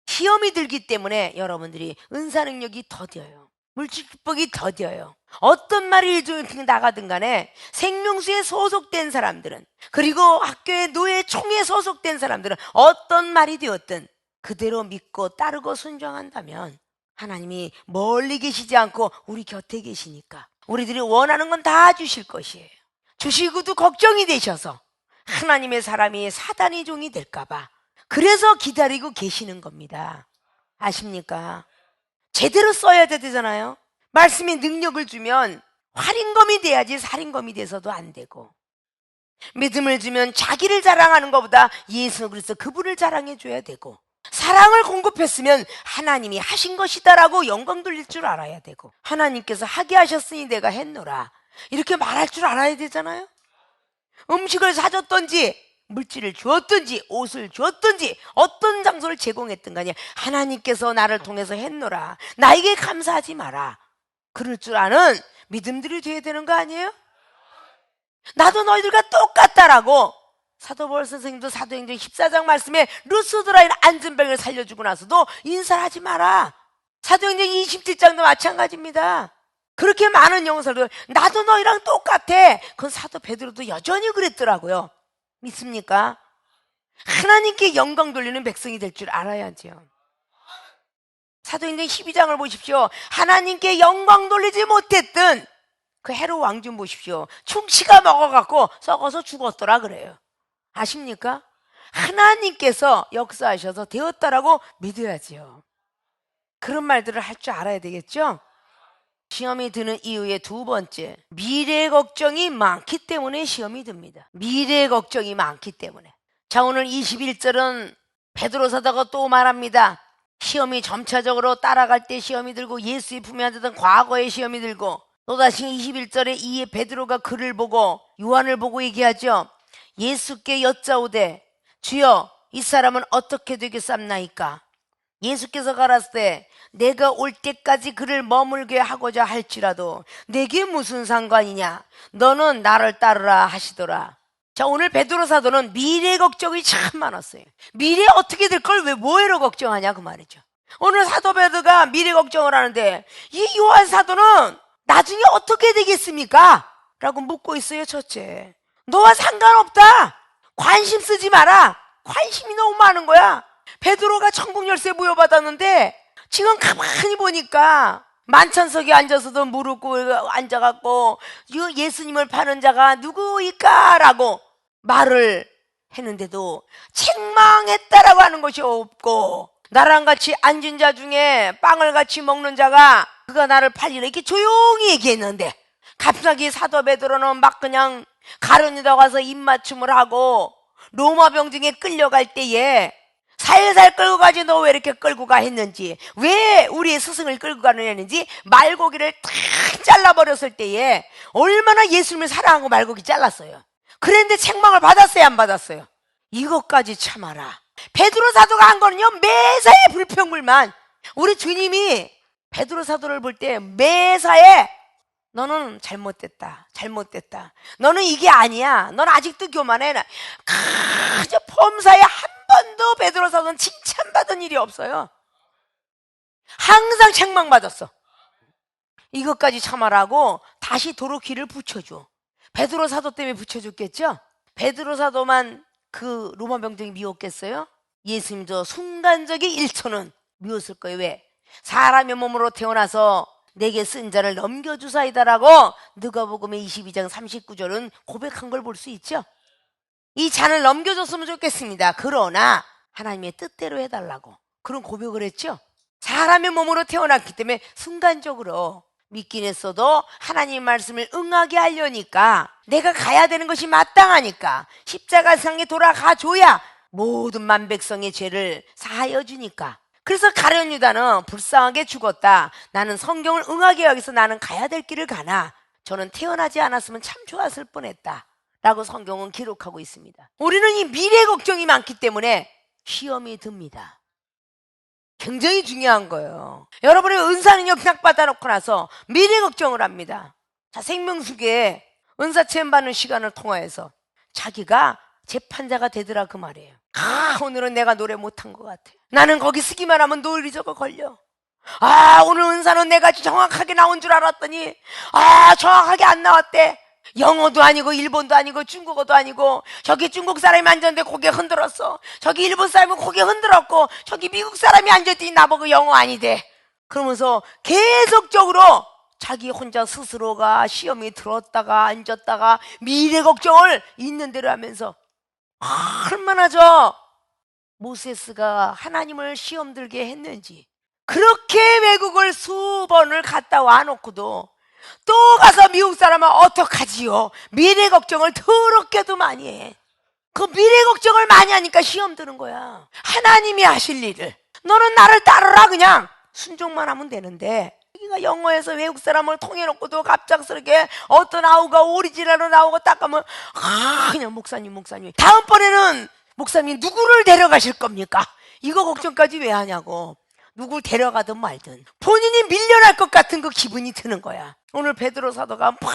시험이 들기 때문에 여러분들이 은사 능력이 더뎌요. 물질 축복이 더뎌요. 어떤 말이 나가든 간에 생명수에 소속된 사람들은, 그리고 학교의 노예 총회에 소속된 사람들은 어떤 말이 되었든 그대로 믿고 따르고 순종한다면 하나님이 멀리 계시지 않고 우리 곁에 계시니까 우리들이 원하는 건 다 주실 것이에요. 주시고도 걱정이 되셔서 하나님의 사람이 사단의 종이 될까봐 그래서 기다리고 계시는 겁니다. 아십니까? 제대로 써야 되잖아요. 말씀이 능력을 주면 활인검이 돼야지 살인검이 돼서도 안 되고, 믿음을 주면 자기를 자랑하는 것보다 예수 그리스도 그분을 자랑해 줘야 되고, 사랑을 공급했으면 하나님이 하신 것이다라고 영광 돌릴 줄 알아야 되고, 하나님께서 하게 하셨으니 내가 했노라 이렇게 말할 줄 알아야 되잖아요. 음식을 사줬든지 물질을 주었든지 옷을 주었든지 어떤 장소를 제공했든 간에 하나님께서 나를 통해서 했노라, 나에게 감사하지 마라, 그럴 줄 아는 믿음들이 돼야 되는 거 아니에요? 나도 너희들과 똑같다라고 사도 바울 선생님도 사도행전 14장 말씀에 루스드라인 안전병을 살려주고 나서도 인사를 하지 마라. 사도행전 27장도 마찬가지입니다. 그렇게 많은 영사들 나도 너희랑 똑같아. 그건 사도 베드로도 여전히 그랬더라고요. 믿습니까? 하나님께 영광 돌리는 백성이 될 줄 알아야죠. 사도행전 12장을 보십시오. 하나님께 영광 돌리지 못했던 그 헤롯 왕 좀 보십시오. 충치가 먹어갖고 썩어서 죽었더라 그래요. 아십니까? 하나님께서 역사하셔서 되었다라고 믿어야지요. 그런 말들을 할 줄 알아야 되겠죠? 시험이 드는 이유의 두 번째, 미래 걱정이 많기 때문에 시험이 듭니다. 미래 걱정이 많기 때문에. 자, 오늘 21절은 베드로 사도가 또 말합니다. 시험이 점차적으로 따라갈 때 시험이 들고 예수의 품에 앉았던 과거의 시험이 들고, 또다시 21절에 이 베드로가 그를 보고 요한을 보고 얘기하죠. 예수께 여짜오되 주여 이 사람은 어떻게 되겠삼나이까? 예수께서 가라사대 내가 올 때까지 그를 머물게 하고자 할지라도 내게 무슨 상관이냐? 너는 나를 따르라 하시더라. 자, 오늘 베드로 사도는 미래 걱정이 참 많았어요. 미래 어떻게 될 걸 왜 뭐해로 걱정하냐 그 말이죠. 오늘 사도 베드로가 미래 걱정을 하는데 이 요한 사도는 나중에 어떻게 되겠습니까? 라고 묻고 있어요. 첫째, 너와 상관없다. 관심 쓰지 마라. 관심이 너무 많은 거야. 베드로가 천국 열쇠 부여받았는데 지금 가만히 보니까 만찬석에 앉아서도 무릎 꿇고 앉아갖고 예수님을 파는 자가 누구일까? 라고 말을 했는데도 책망했다라고 하는 것이 없고, 나랑 같이 앉은 자 중에 빵을 같이 먹는 자가 그가 나를 팔리라 이렇게 조용히 얘기했는데, 갑자기 사도 베드로는 막 그냥 가룟유다 가서 입맞춤을 하고 로마 병정에 끌려갈 때에 살살 끌고 가지 너 왜 이렇게 끌고 가 했는지, 왜 우리의 스승을 끌고 가느냐 했는지 말고기를 탁 잘라버렸을 때에 얼마나 예수님을 사랑하고 말고기 잘랐어요. 그랬는데 책망을 받았어요 안 받았어요? 이것까지 참아라. 베드로 사도가 한 거는요 매사에 불평불만. 우리 주님이 베드로 사도를 볼 때 매사에 너는 잘못됐다, 잘못됐다, 너는 이게 아니야, 넌 아직도 교만해. 그저 범사에 한 번도 베드로 사도는 칭찬받은 일이 없어요. 항상 책망받았어. 이것까지 참아라고 다시 도로 귀를 붙여줘. 베드로 사도 때문에 붙여줬겠죠? 베드로 사도만 그 로마 병정이 미웠겠어요? 예수님도 순간적인 1초는 미웠을 거예요. 왜? 사람의 몸으로 태어나서 내게 쓴 자를 넘겨주사이다라고 누가복음의 22장 39절은 고백한 걸 볼 수 있죠. 이 잔을 넘겨줬으면 좋겠습니다. 그러나 하나님의 뜻대로 해달라고 그런 고백을 했죠. 사람의 몸으로 태어났기 때문에 순간적으로 믿긴 했어도 하나님 말씀을 응하게 하려니까, 내가 가야 되는 것이 마땅하니까 십자가상에 돌아가줘야 모든 만백성의 죄를 사하여 주니까. 그래서 가룟유다는 불쌍하게 죽었다. 나는 성경을 응하게 여기서 나는 가야 될 길을 가나 저는 태어나지 않았으면 참 좋았을 뻔했다 라고 성경은 기록하고 있습니다. 우리는 이 미래 걱정이 많기 때문에 시험이 듭니다. 굉장히 중요한 거예요. 여러분의 은사는요 그냥 받아놓고 나서 미래 걱정을 합니다. 자, 생명수계에 은사 체험 받는 시간을 통해서 자기가 재판자가 되더라 그 말이에요. 오늘은 내가 노래 못한 것 같아. 나는 거기 쓰기만 하면 논리적으로 걸려. 오늘 은사는 내가 정확하게 나온 줄 알았더니 정확하게 안 나왔대. 영어도 아니고 일본도 아니고 중국어도 아니고, 저기 중국 사람이 앉았는데 고개 흔들었어. 저기 일본 사람이 고개 흔들었고, 저기 미국 사람이 앉았더니 나보고 영어 아니대. 그러면서 계속적으로 자기 혼자 스스로가 시험이 들었다가 앉았다가 미래 걱정을 있는 대로 하면서, 얼마나 저 모세스가 하나님을 시험 들게 했는지. 그렇게 외국을 수번을 갔다 와놓고도 또 가서 미국 사람은 어떡하지요? 미래 걱정을 더럽게도 많이 해. 그 미래 걱정을 많이 하니까 시험 드는 거야. 하나님이 하실 일을 너는 나를 따르라 그냥 순종만 하면 되는데, 여기가 영어에서 외국 사람을 통해놓고도 갑작스럽게 어떤 아우가 오리지널로 나오고 딱 가면 그냥 목사님 다음번에는 목사님 누구를 데려가실 겁니까? 이거 걱정까지 왜 하냐고. 누굴 데려가든 말든 본인이 밀려날 것 같은 그 기분이 드는 거야. 오늘 베드로 사도가 막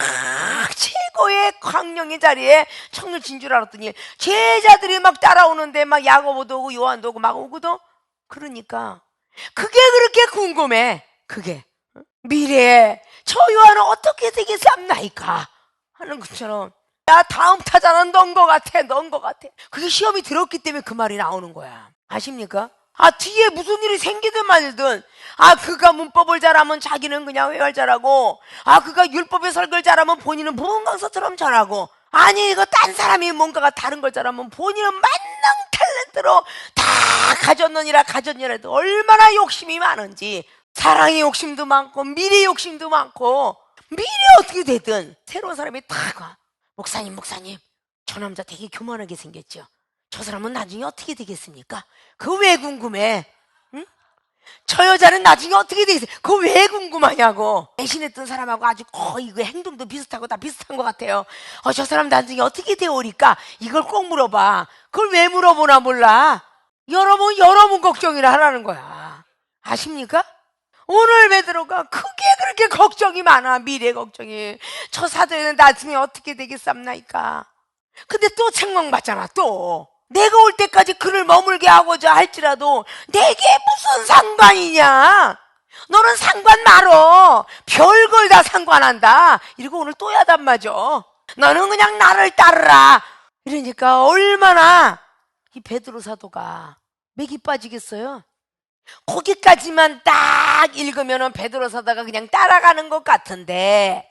최고의 광령의 자리에 청을 진 줄 알았더니 제자들이 막 따라오는데 막 야고보도 오고 요한도 오고 막 오거든. 그러니까 그게 그렇게 궁금해. 그게 미래에 저 요한은 어떻게 되겠습니까 하는 것처럼, 야 다음 타자는 넌 거 같아. 그게 시험이 들었기 때문에 그 말이 나오는 거야. 아십니까? 뒤에 무슨 일이 생기든 말든, 그가 문법을 잘하면 자기는 그냥 회화를 잘하고, 그가 율법의 설교를 잘하면 본인은 부흥 강사처럼 잘하고, 아니 이거 딴 사람이 뭔가가 다른 걸 잘하면 본인은 만능 탤런트로 다 가졌느니라 해도 얼마나 욕심이 많은지. 사랑의 욕심도 많고 미래 욕심도 많고, 미래 어떻게 되든 새로운 사람이 딱 와. 목사님 저 남자 되게 교만하게 생겼죠. 저 사람은 나중에 어떻게 되겠습니까? 그거 왜 궁금해? 응? 저 여자는 나중에 어떻게 되겠습니까? 그거 왜 궁금하냐고. 배신했던 사람하고 아주 거의 그 행동도 비슷하고 다 비슷한 것 같아요. 저 사람 나중에 어떻게 되오리까? 이걸 꼭 물어봐. 그걸 왜 물어보나 몰라. 여러분 걱정이라 하라는 거야. 아십니까? 오늘 베드로가 크게 그렇게 걱정이 많아. 미래 걱정이. 저 사도는 나중에 어떻게 되겠습니까? 근데 또 책망받잖아. 또 내가 올 때까지 그를 머물게 하고자 할지라도 내게 무슨 상관이냐. 너는 상관 말어. 별걸 다 상관한다. 이러고 오늘 또 야단 맞아. 너는 그냥 나를 따르라. 이러니까 얼마나 이 베드로 사도가 맥이 빠지겠어요. 거기까지만 딱 읽으면 베드로 사도가 그냥 따라가는 것 같은데,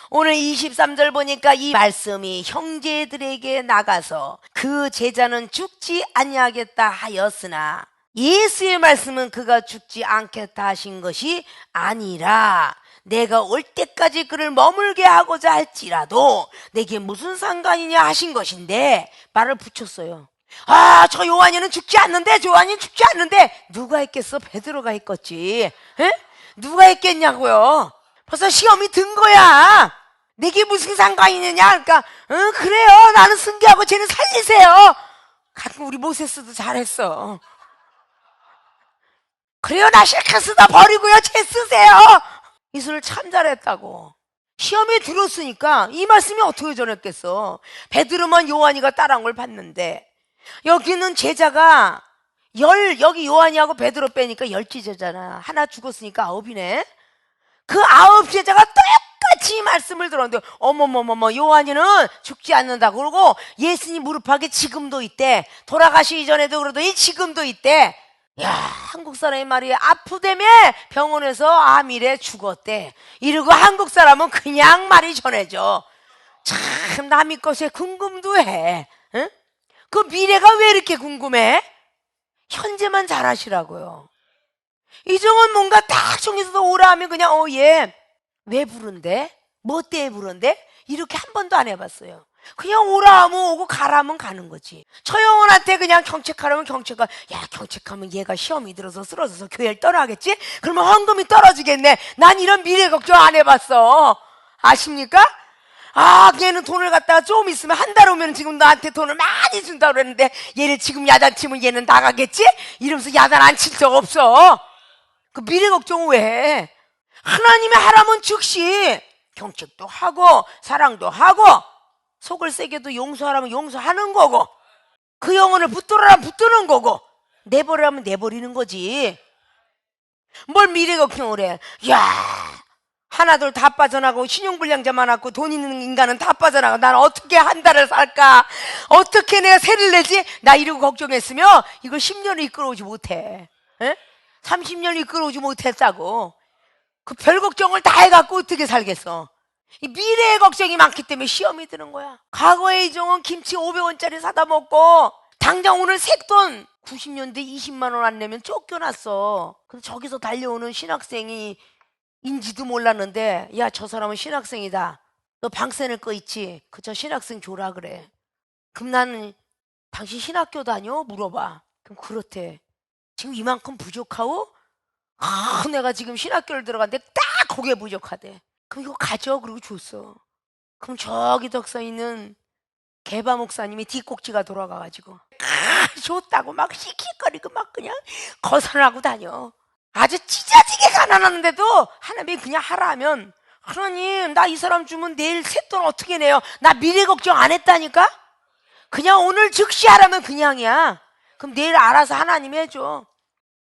오늘 23절 보니까 이 말씀이 형제들에게 나가서 그 제자는 죽지 아니하겠다 하였으나, 예수의 말씀은 그가 죽지 않겠다 하신 것이 아니라 내가 올 때까지 그를 머물게 하고자 할지라도 내게 무슨 상관이냐 하신 것인데, 말을 붙였어요. 저 요한이는 죽지 않는데, 누가 했겠어? 베드로가 했겠지. 누가 했겠냐고요. 벌써 시험이 든 거야. 내게 무슨 상관이 있느냐. 그러니까 그래요, 나는 승계하고 쟤는 살리세요. 가끔 우리 모세스도 잘했어. 그래요, 나 실컷 쓰다 버리고요, 쟤 쓰세요. 이슬을 참 잘했다고. 시험에 들었으니까 이 말씀이 어떻게 전했겠어. 베드로만 요한이가 따라한 걸 봤는데, 여기는 제자가 여기 요한이하고 베드로 빼니까 10제자잖아. 하나 죽었으니까 9이네. 그 9 제자가 똑같이 이 말씀을 들었는데, 어머머머머, 요한이는 죽지 않는다 그러고 예수님 무릎팍에 지금도 있대. 돌아가시기 전에도 그러더니 지금도 있대. 야, 한국 사람이 말이야, 아프다며 병원에서 암이래 죽었대. 이러고 한국 사람은 그냥 말이 전해져. 참 남의 것에 궁금도 해. 응? 그 미래가 왜 이렇게 궁금해? 현재만 잘하시라고요. 이정은 뭔가 딱 정해서 오라 하면 그냥 얘 왜 부른대? 뭐 때문에 부른대? 이렇게 한 번도 안 해봤어요. 그냥 오라 하면 오고 가라 하면 가는 거지. 처영원한테 그냥 경책하라면 경책하. 야, 경책하면 얘가 시험이 들어서 쓰러져서 교회를 떠나겠지? 그러면 헌금이 떨어지겠네. 난 이런 미래 걱정 안 해봤어. 아십니까? 걔는 돈을 갖다가 좀 있으면 한 달 오면 지금 나한테 돈을 많이 준다고 그랬는데, 얘를 지금 야단치면 얘는 나가겠지? 이러면서 야단 안 칠 적 없어. 그 미래 걱정은 왜 해? 하나님의 하라면 즉시 경책도 하고 사랑도 하고, 속을 세게도 용서하라면 용서하는 거고, 그 영혼을 붙들어라면 붙드는 거고, 내버리라면 내버리는 거지. 뭘 미래 걱정을 해. 야, 하나둘 다 빠져나가고 신용불량자 많았고 돈 있는 인간은 다 빠져나가. 난 어떻게 한 달을 살까? 어떻게 내가 세를 내지? 나 이러고 걱정했으면 이걸 10년을 이끌어오지 못해. 30년 이끌어오지 못했다고. 그 별 걱정을 다 해갖고 어떻게 살겠어. 이 미래의 걱정이 많기 때문에 시험이 드는 거야. 과거의 이종은 김치 500원짜리 사다 먹고 당장 오늘 색돈 90년대 20만 원 안 내면 쫓겨났어. 근데 저기서 달려오는 신학생이 인지도 몰랐는데, 야, 저 사람은 신학생이다. 너 방세 낼 거 있지? 저 신학생 줘라 그래. 그럼 나는 당신 신학교 다녀? 물어봐. 그럼 그렇대. 지금 이만큼 부족하오? 내가 지금 신학교를 들어갔는데 딱 거기에 부족하대. 그럼 이거 가져. 그리고 줬어. 그럼 저기 덕서 있는 개바 목사님이 뒷꼭지가 돌아가가지고 줬다고 막 씩씩거리고 막 그냥 거절하고 다녀. 아주 찢어지게 가난한데도 하나님이 그냥 하라 하면, 하나님 나 이 사람 주면 내일 쇳돈 어떻게 내요? 나 미래 걱정 안 했다니까? 그냥 오늘 즉시 하라면 그냥이야. 그럼 내일 알아서 하나님 해줘.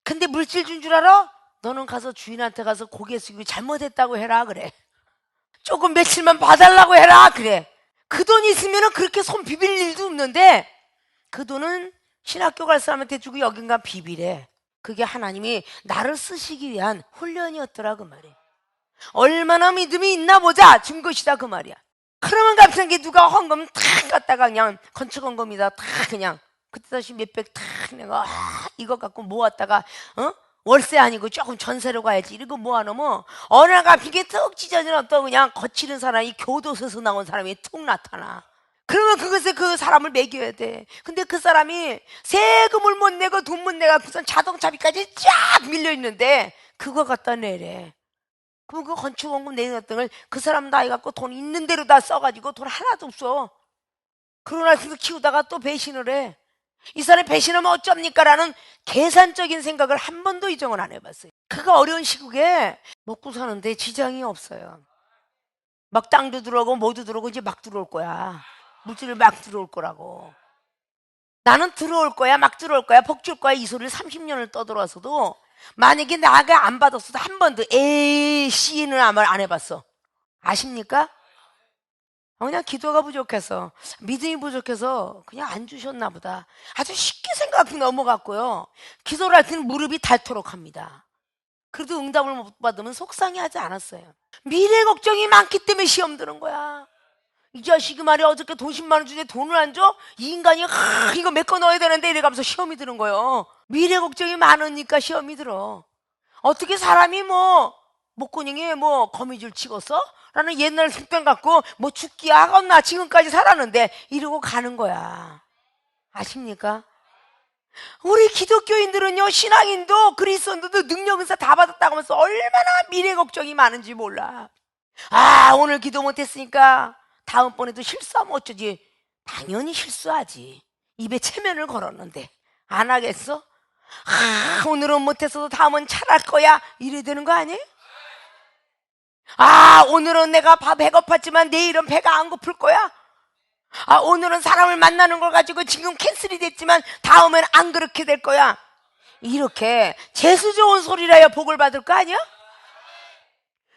근데 물질 준 줄 알아? 너는 가서 주인한테 가서 고개 숙이고 잘못했다고 해라 그래. 조금 며칠만 봐달라고 해라 그래. 그 돈 있으면 그렇게 손 비빌 일도 없는데 그 돈은 신학교 갈 사람한테 주고 여긴가 비비래. 그게 하나님이 나를 쓰시기 위한 훈련이었더라 그 말이야. 얼마나 믿음이 있나 보자 준 것이다 그 말이야. 그러면 갑자기 누가 헌금 탁 갖다가 그냥 건축 헌금이다 탁 그냥 그때 다시 몇백 탁 내가 이거 갖고 모았다가 월세 아니고 조금 전세로 가야지 이러고 모아놓으면 어느 날 갑자기 툭 찢어진 어떤 그냥 거칠은 사람이 교도소에서 나온 사람이 툭 나타나. 그러면 그것에 그 사람을 먹여야 돼. 근데 그 사람이 세금을 못 내고 돈 못 내고 무슨 자동차비까지 쫙 밀려있는데 그거 갖다 내래. 그럼 그 건축원금 내놨던 걸 그 사람 나이 갖고 돈 있는 대로 다 써가지고 돈 하나도 없어. 그러나 그거 키우다가 또 배신을 해. 이 사람이 배신하면 어쩝니까? 라는 계산적인 생각을 한 번도 이정을 안 해봤어요. 그가 어려운 시국에 먹고 사는데 지장이 없어요. 막 땅도 들어오고 뭐도 들어오고 이제 막 들어올 거야. 물질을 막 들어올 거라고. 나는 들어올 거야 막 들어올 거야 복 줄 거야 이 소리를 30년을 떠들어와서도 만약에 나가 안 받았어도 한 번도 C는 아마 안 해봤어. 아십니까? 그냥 기도가 부족해서 믿음이 부족해서 그냥 안 주셨나 보다. 아주 쉽게 생각하고 넘어갔고요. 기도를 할 때는 무릎이 닳도록 합니다. 그래도 응답을 못 받으면 속상해하지 않았어요. 미래 걱정이 많기 때문에 시험 드는 거야. 이 자식이 말이야 어저께 돈 10만 원 주는데 돈을 안 줘? 이 인간이 이거 메꿔 넣어야 되는데 이래가면서 시험이 드는 거예요. 미래 걱정이 많으니까 시험이 들어. 어떻게 사람이 목구멍에 거미줄 찍었어? 라는 옛날 습관 갖고 죽기 하겠나 지금까지 살았는데 이러고 가는 거야. 아십니까? 우리 기독교인들은요 신앙인도 그리스도인들도 능력은사 다 받았다고 하면서 얼마나 미래 걱정이 많은지 몰라. 오늘 기도 못했으니까 다음번에도 실수하면 어쩌지? 당연히 실수하지. 입에 체면을 걸었는데 안 하겠어? 오늘은 못했어도 다음은 잘할 거야 이래야 되는 거 아니에요? 오늘은 내가 배고팠지만 내일은 배가 안 고플 거야? 오늘은 사람을 만나는 걸 가지고 지금 캔슬이 됐지만 다음엔 안 그렇게 될 거야. 이렇게 재수 좋은 소리라야 복을 받을 거 아니야?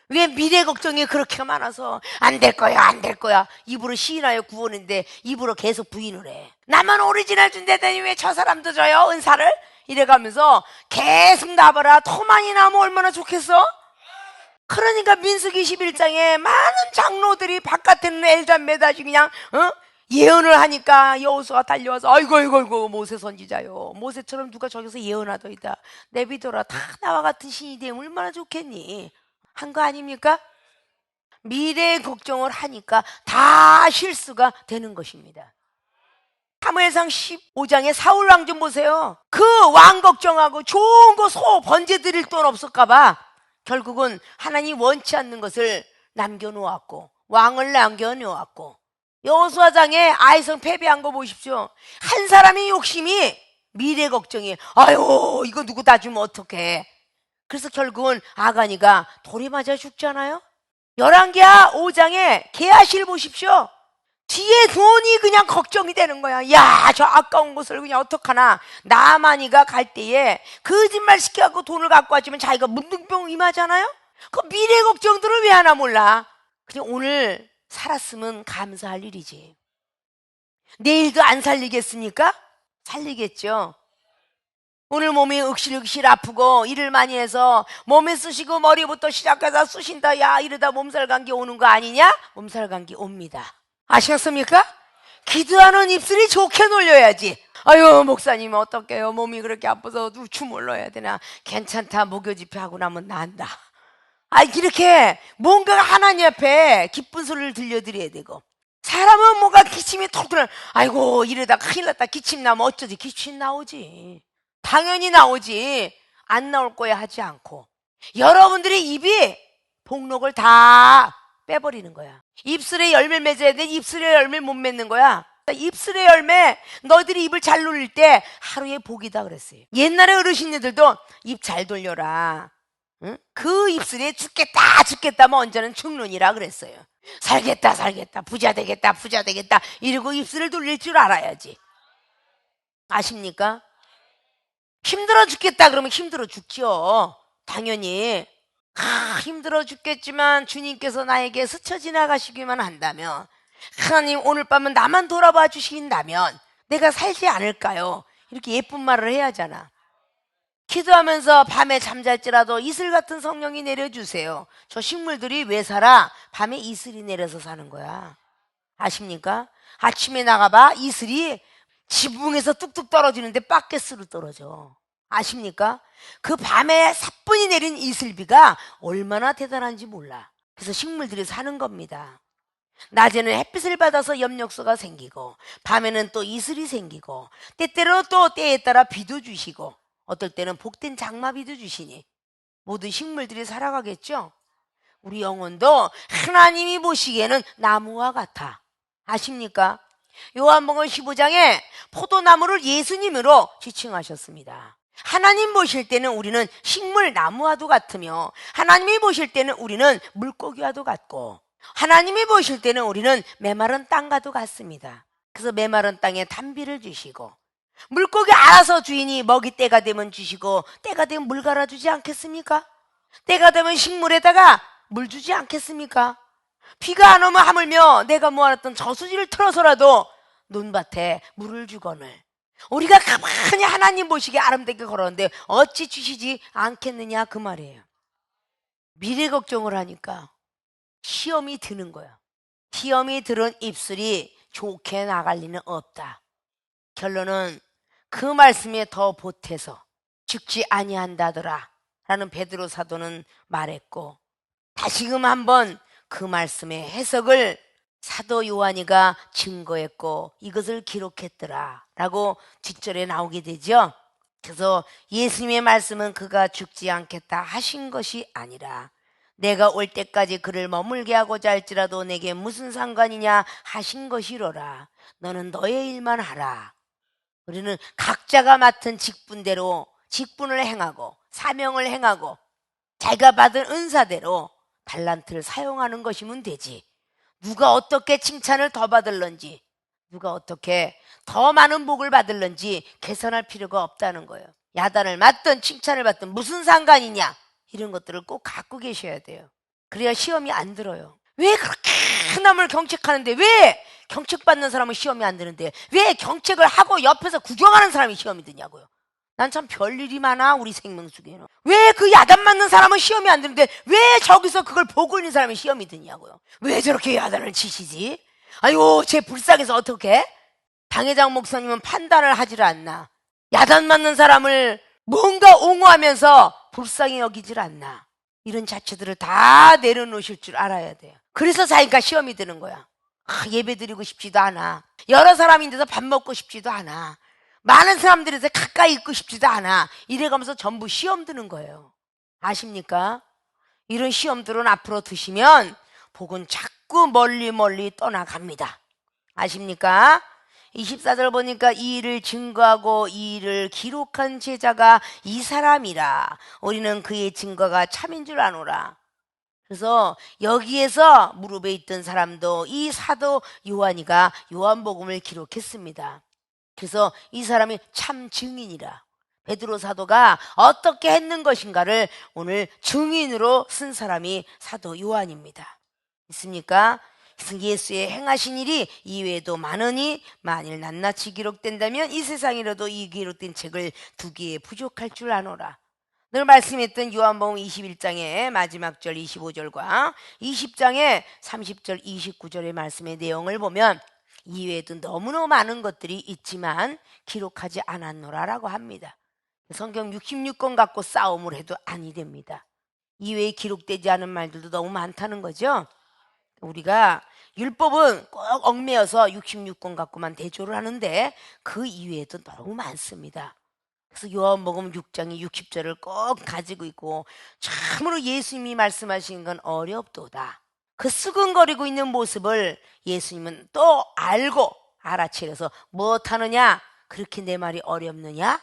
왜 미래 걱정이 그렇게 많아서 안 될 거야 안 될 거야 입으로 시인하여 구원인데 입으로 계속 부인을 해. 나만 오리지널 준다더니 왜 저 사람도 줘요 은사를? 이래가면서 계속 나봐라. 더 많이 나면 얼마나 좋겠어? 그러니까 민수기 21장에 많은 장로들이 바깥에는 엘잔메다지 그냥 예언을 하니까 여호수아가 달려와서 아이고 모세 선지자요 모세처럼 누가 저기서 예언하더이다 내비둬라 다 나와 같은 신이 되면 얼마나 좋겠니 한 거 아닙니까? 미래 걱정을 하니까 다 실수가 되는 것입니다. 사무엘상 15장에 사울 왕 좀 보세요. 그 왕 걱정하고 좋은 거 소 번제 드릴 돈 없을까봐 결국은 하나님 원치 않는 것을 남겨놓았고 왕을 남겨놓았고 여호수아장에 아이성 패배한 거 보십시오. 한 사람의 욕심이 미래 걱정이 이거 누구 다 주면 어떡해. 그래서 결국은 아가니가 돌이 맞아 죽잖아요. 열왕기하 5장에 게하실 보십시오. 뒤에 돈이 그냥 걱정이 되는 거야. 저 아까운 것을 그냥 어떡하나. 나만이가 갈 때에 거짓말 시켜갖고 돈을 갖고 왔지만 자기가 문둥병 임하잖아요. 그 미래 걱정들을 왜 하나 몰라. 그냥 오늘 살았으면 감사할 일이지. 내일도 안 살리겠습니까? 살리겠죠. 오늘 몸이 억실억실 아프고 일을 많이 해서 몸에 쑤시고 머리부터 시작해서 쑤신다 이러다 몸살 감기 오는 거 아니냐? 몸살 감기 옵니다. 아셨습니까? 기도하는 입술이 좋게 놀려야지. 목사님 어떡해요 몸이 그렇게 아파서 춤을 넣어야 되나. 괜찮다 목요 집회하고 나면 나은다. 이렇게 뭔가 하나님 앞에 기쁜 소리를 들려드려야 되고 사람은 뭐가 기침이 톡 들어. 아이고 이러다 큰일 났다. 기침 나면 어쩌지. 기침 나오지. 당연히 나오지. 안 나올 거야 하지 않고 여러분들의 입이 복록을 다 빼버리는 거야. 입술에 열매를 맺어야 돼. 입술에 열매를 못 맺는 거야. 입술의 열매, 너희들이 입을 잘 놀릴 때 하루의 복이다 그랬어요. 옛날에 어르신들도 입 잘 돌려라. 응? 그 입술에 죽겠다 죽겠다면 언제는 죽느니라 그랬어요. 살겠다 살겠다 부자 되겠다 부자 되겠다 이러고 입술을 돌릴 줄 알아야지. 아십니까? 힘들어 죽겠다 그러면 힘들어 죽지요. 당연히 힘들어 죽겠지만 주님께서 나에게 스쳐 지나가시기만 한다면, 하나님 오늘 밤은 나만 돌아봐 주신다면 내가 살지 않을까요? 이렇게 예쁜 말을 해야 하잖아. 기도하면서 밤에 잠잘지라도 이슬 같은 성령이 내려주세요. 저 식물들이 왜 살아? 밤에 이슬이 내려서 사는 거야. 아십니까? 아침에 나가봐 이슬이 지붕에서 뚝뚝 떨어지는데 바켓으로 떨어져. 아십니까? 그 밤에 사뿐히 내린 이슬비가 얼마나 대단한지 몰라. 그래서 식물들이 사는 겁니다. 낮에는 햇빛을 받아서 엽력소가 생기고 밤에는 또 이슬이 생기고 때때로 또 때에 따라 비도 주시고 어떨 때는 복된 장마비도 주시니 모든 식물들이 살아가겠죠. 우리 영혼도 하나님이 보시기에는 나무와 같아. 아십니까? 요한복음 15장에 포도나무를 예수님으로 지칭하셨습니다. 하나님 보실 때는 우리는 식물 나무와도 같으며 하나님이 보실 때는 우리는 물고기와도 같고 하나님이 보실 때는 우리는 메마른 땅과도 같습니다. 그래서 메마른 땅에 단비를 주시고 물고기 알아서 주인이 먹이 때가 되면 주시고 때가 되면 물 갈아주지 않겠습니까? 때가 되면 식물에다가 물 주지 않겠습니까? 비가 안 오면 하물며 내가 모아놨던 저수지를 틀어서라도 논밭에 물을 주거늘 우리가 가만히 하나님 보시기에 아름답게 걸었는데 어찌 주시지 않겠느냐 그 말이에요. 미래 걱정을 하니까 시험이 드는 거야. 시험이 들은 입술이 좋게 나갈 리는 없다. 결론은 그 말씀에 더 보태서 죽지 아니한다더라 라는 베드로 사도는 말했고, 다시금 한번 그 말씀의 해석을 사도 요한이가 증거했고 이것을 기록했더라 라고 뒷절에 나오게 되죠. 그래서 예수님의 말씀은 그가 죽지 않겠다 하신 것이 아니라 내가 올 때까지 그를 머물게 하고자 할지라도 내게 무슨 상관이냐 하신 것이로라. 너는 너의 일만 하라. 우리는 각자가 맡은 직분대로 직분을 행하고 사명을 행하고 자기가 받은 은사대로 달란트를 사용하는 것이면 되지. 누가 어떻게 칭찬을 더 받을런지 누가 어떻게 더 많은 복을 받을런지 계산할 필요가 없다는 거예요. 야단을 맞든 칭찬을 받든 무슨 상관이냐 이런 것들을 꼭 갖고 계셔야 돼요. 그래야 시험이 안 들어요. 왜 그렇게 남을 경책하는데 왜 경책받는 사람은 시험이 안 드는데 왜 경책을 하고 옆에서 구경하는 사람이 시험이 드냐고요. 난 참 별일이 많아 우리 생명 속에는. 왜 그 야단 맞는 사람은 시험이 안 드는데 왜 저기서 그걸 보고 있는 사람이 시험이 드냐고요. 왜 저렇게 야단을 치시지? 아유 쟤 불쌍해서 어떡해? 당회장 목사님은 판단을 하질 않나. 야단 맞는 사람을 뭔가 옹호하면서 불쌍히 여기질 않나. 이런 자체들을 다 내려놓으실 줄 알아야 돼요. 그래서 자기가 시험이 드는 거야. 예배 드리고 싶지도 않아. 여러 사람인데서 밥 먹고 싶지도 않아. 많은 사람들에서 가까이 있고 싶지도 않아. 이래가면서 전부 시험 드는 거예요. 아십니까? 이런 시험들은 앞으로 드시면 복은 자꾸 멀리 떠나갑니다. 아십니까? 24절 보니까 이 일을 증거하고 이 일을 기록한 제자가 이 사람이라. 우리는 그의 증거가 참인 줄 아노라. 그래서 여기에서 무릎에 있던 사람도 이 사도 요한이가 요한복음을 기록했습니다. 그래서 이 사람이 참 증인이라. 베드로 사도가 어떻게 했는 것인가를 오늘 증인으로 쓴 사람이 사도 요한입니다. 있습니까? 예수의 행하신 일이 이외에도 많으니 만일 낱낱이 기록된다면 이 세상이라도 이 기록된 책을 두기에 부족할 줄 아노라. 늘 말씀했던 요한복음 21장의 마지막 절 25절과 20장의 30절 29절의 말씀의 내용을 보면 이외에도 너무너무 많은 것들이 있지만 기록하지 않았노라라고 합니다. 성경 66권 갖고 싸움을 해도 아니 됩니다. 이외에 기록되지 않은 말들도 너무 많다는 거죠. 우리가 율법은 꼭 얽매여서 66권 갖고만 대조를 하는데 그 이외에도 너무 많습니다. 그래서 요한복음 6장이 60절을 꼭 가지고 있고 참으로 예수님이 말씀하신 건 어렵도다. 그 수근거리고 있는 모습을 예수님은 또 알고 알아채려서 무엇하느냐? 그렇게 내 말이 어렵느냐?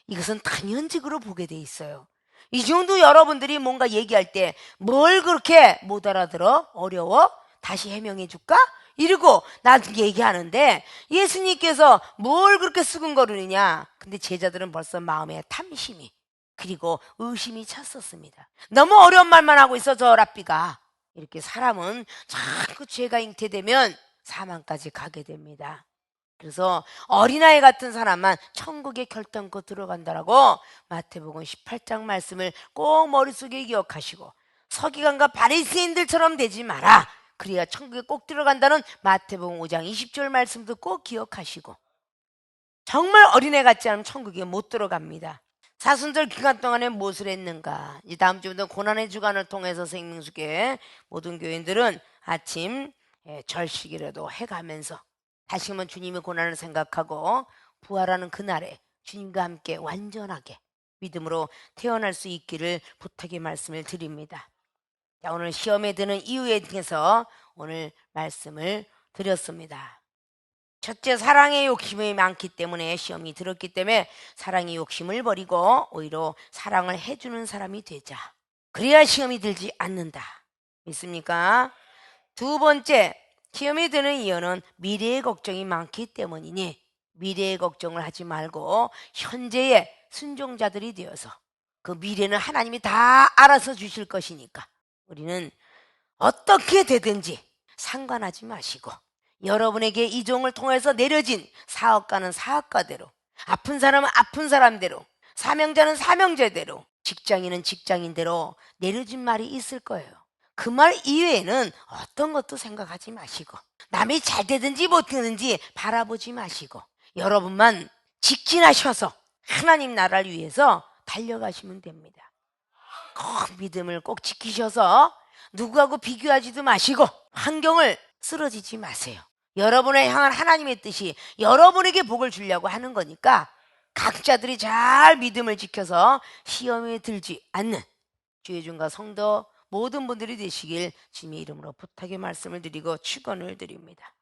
이것은 단연직으로 보게 돼 있어요. 이 정도 여러분들이 뭔가 얘기할 때 뭘 그렇게 못 알아들어? 어려워? 다시 해명해 줄까? 이러고 나중에 얘기하는데 예수님께서 뭘 그렇게 수근거리느냐? 근데 제자들은 벌써 마음에 탐심이 그리고 의심이 찼었습니다. 너무 어려운 말만 하고 있어 저 랍비가. 이렇게 사람은 자꾸 죄가 잉태되면 사망까지 가게 됩니다. 그래서 어린아이 같은 사람만 천국에 결단코 들어간다라고 마태복음 18장 말씀을 꼭 머릿속에 기억하시고 서기관과 바리새인들처럼 되지 마라. 그래야 천국에 꼭 들어간다는 마태복음 5장 20절 말씀도 꼭 기억하시고 정말 어린애 같지 않으면 천국에 못 들어갑니다. 사순절 기간 동안에 무엇을 했는가? 이 다음 주부터 고난의 주간을 통해서 생명수교회 모든 교인들은 아침 절식이라도 해가면서 다시금 주님의 고난을 생각하고 부활하는 그날에 주님과 함께 완전하게 믿음으로 태어날 수 있기를 부탁의 말씀을 드립니다. 자, 오늘 시험에 드는 이유에 대해서 오늘 말씀을 드렸습니다. 첫째, 사랑의 욕심이 많기 때문에 시험이 들었기 때문에 사랑의 욕심을 버리고 오히려 사랑을 해주는 사람이 되자. 그래야 시험이 들지 않는다. 믿습니까? 두 번째, 시험이 드는 이유는 미래의 걱정이 많기 때문이니 미래의 걱정을 하지 말고 현재의 순종자들이 되어서 그 미래는 하나님이 다 알아서 주실 것이니까 우리는 어떻게 되든지 상관하지 마시고 여러분에게 이 종을 통해서 내려진 사업가는 사업가대로, 아픈 사람은 아픈 사람대로, 사명자는 사명자대로, 직장인은 직장인대로 내려진 말이 있을 거예요. 그 말 이외에는 어떤 것도 생각하지 마시고 남이 잘 되든지 못 되든지 바라보지 마시고 여러분만 직진하셔서 하나님 나라를 위해서 달려가시면 됩니다. 꼭 믿음을 꼭 지키셔서 누구하고 비교하지도 마시고 환경을 쓰러지지 마세요. 여러분을 향한 하나님의 뜻이 여러분에게 복을 주려고 하는 거니까 각자들이 잘 믿음을 지켜서 시험에 들지 않는 주의 종과 성도 모든 분들이 되시길 주님의 이름으로 부탁의 말씀을 드리고 축원을 드립니다.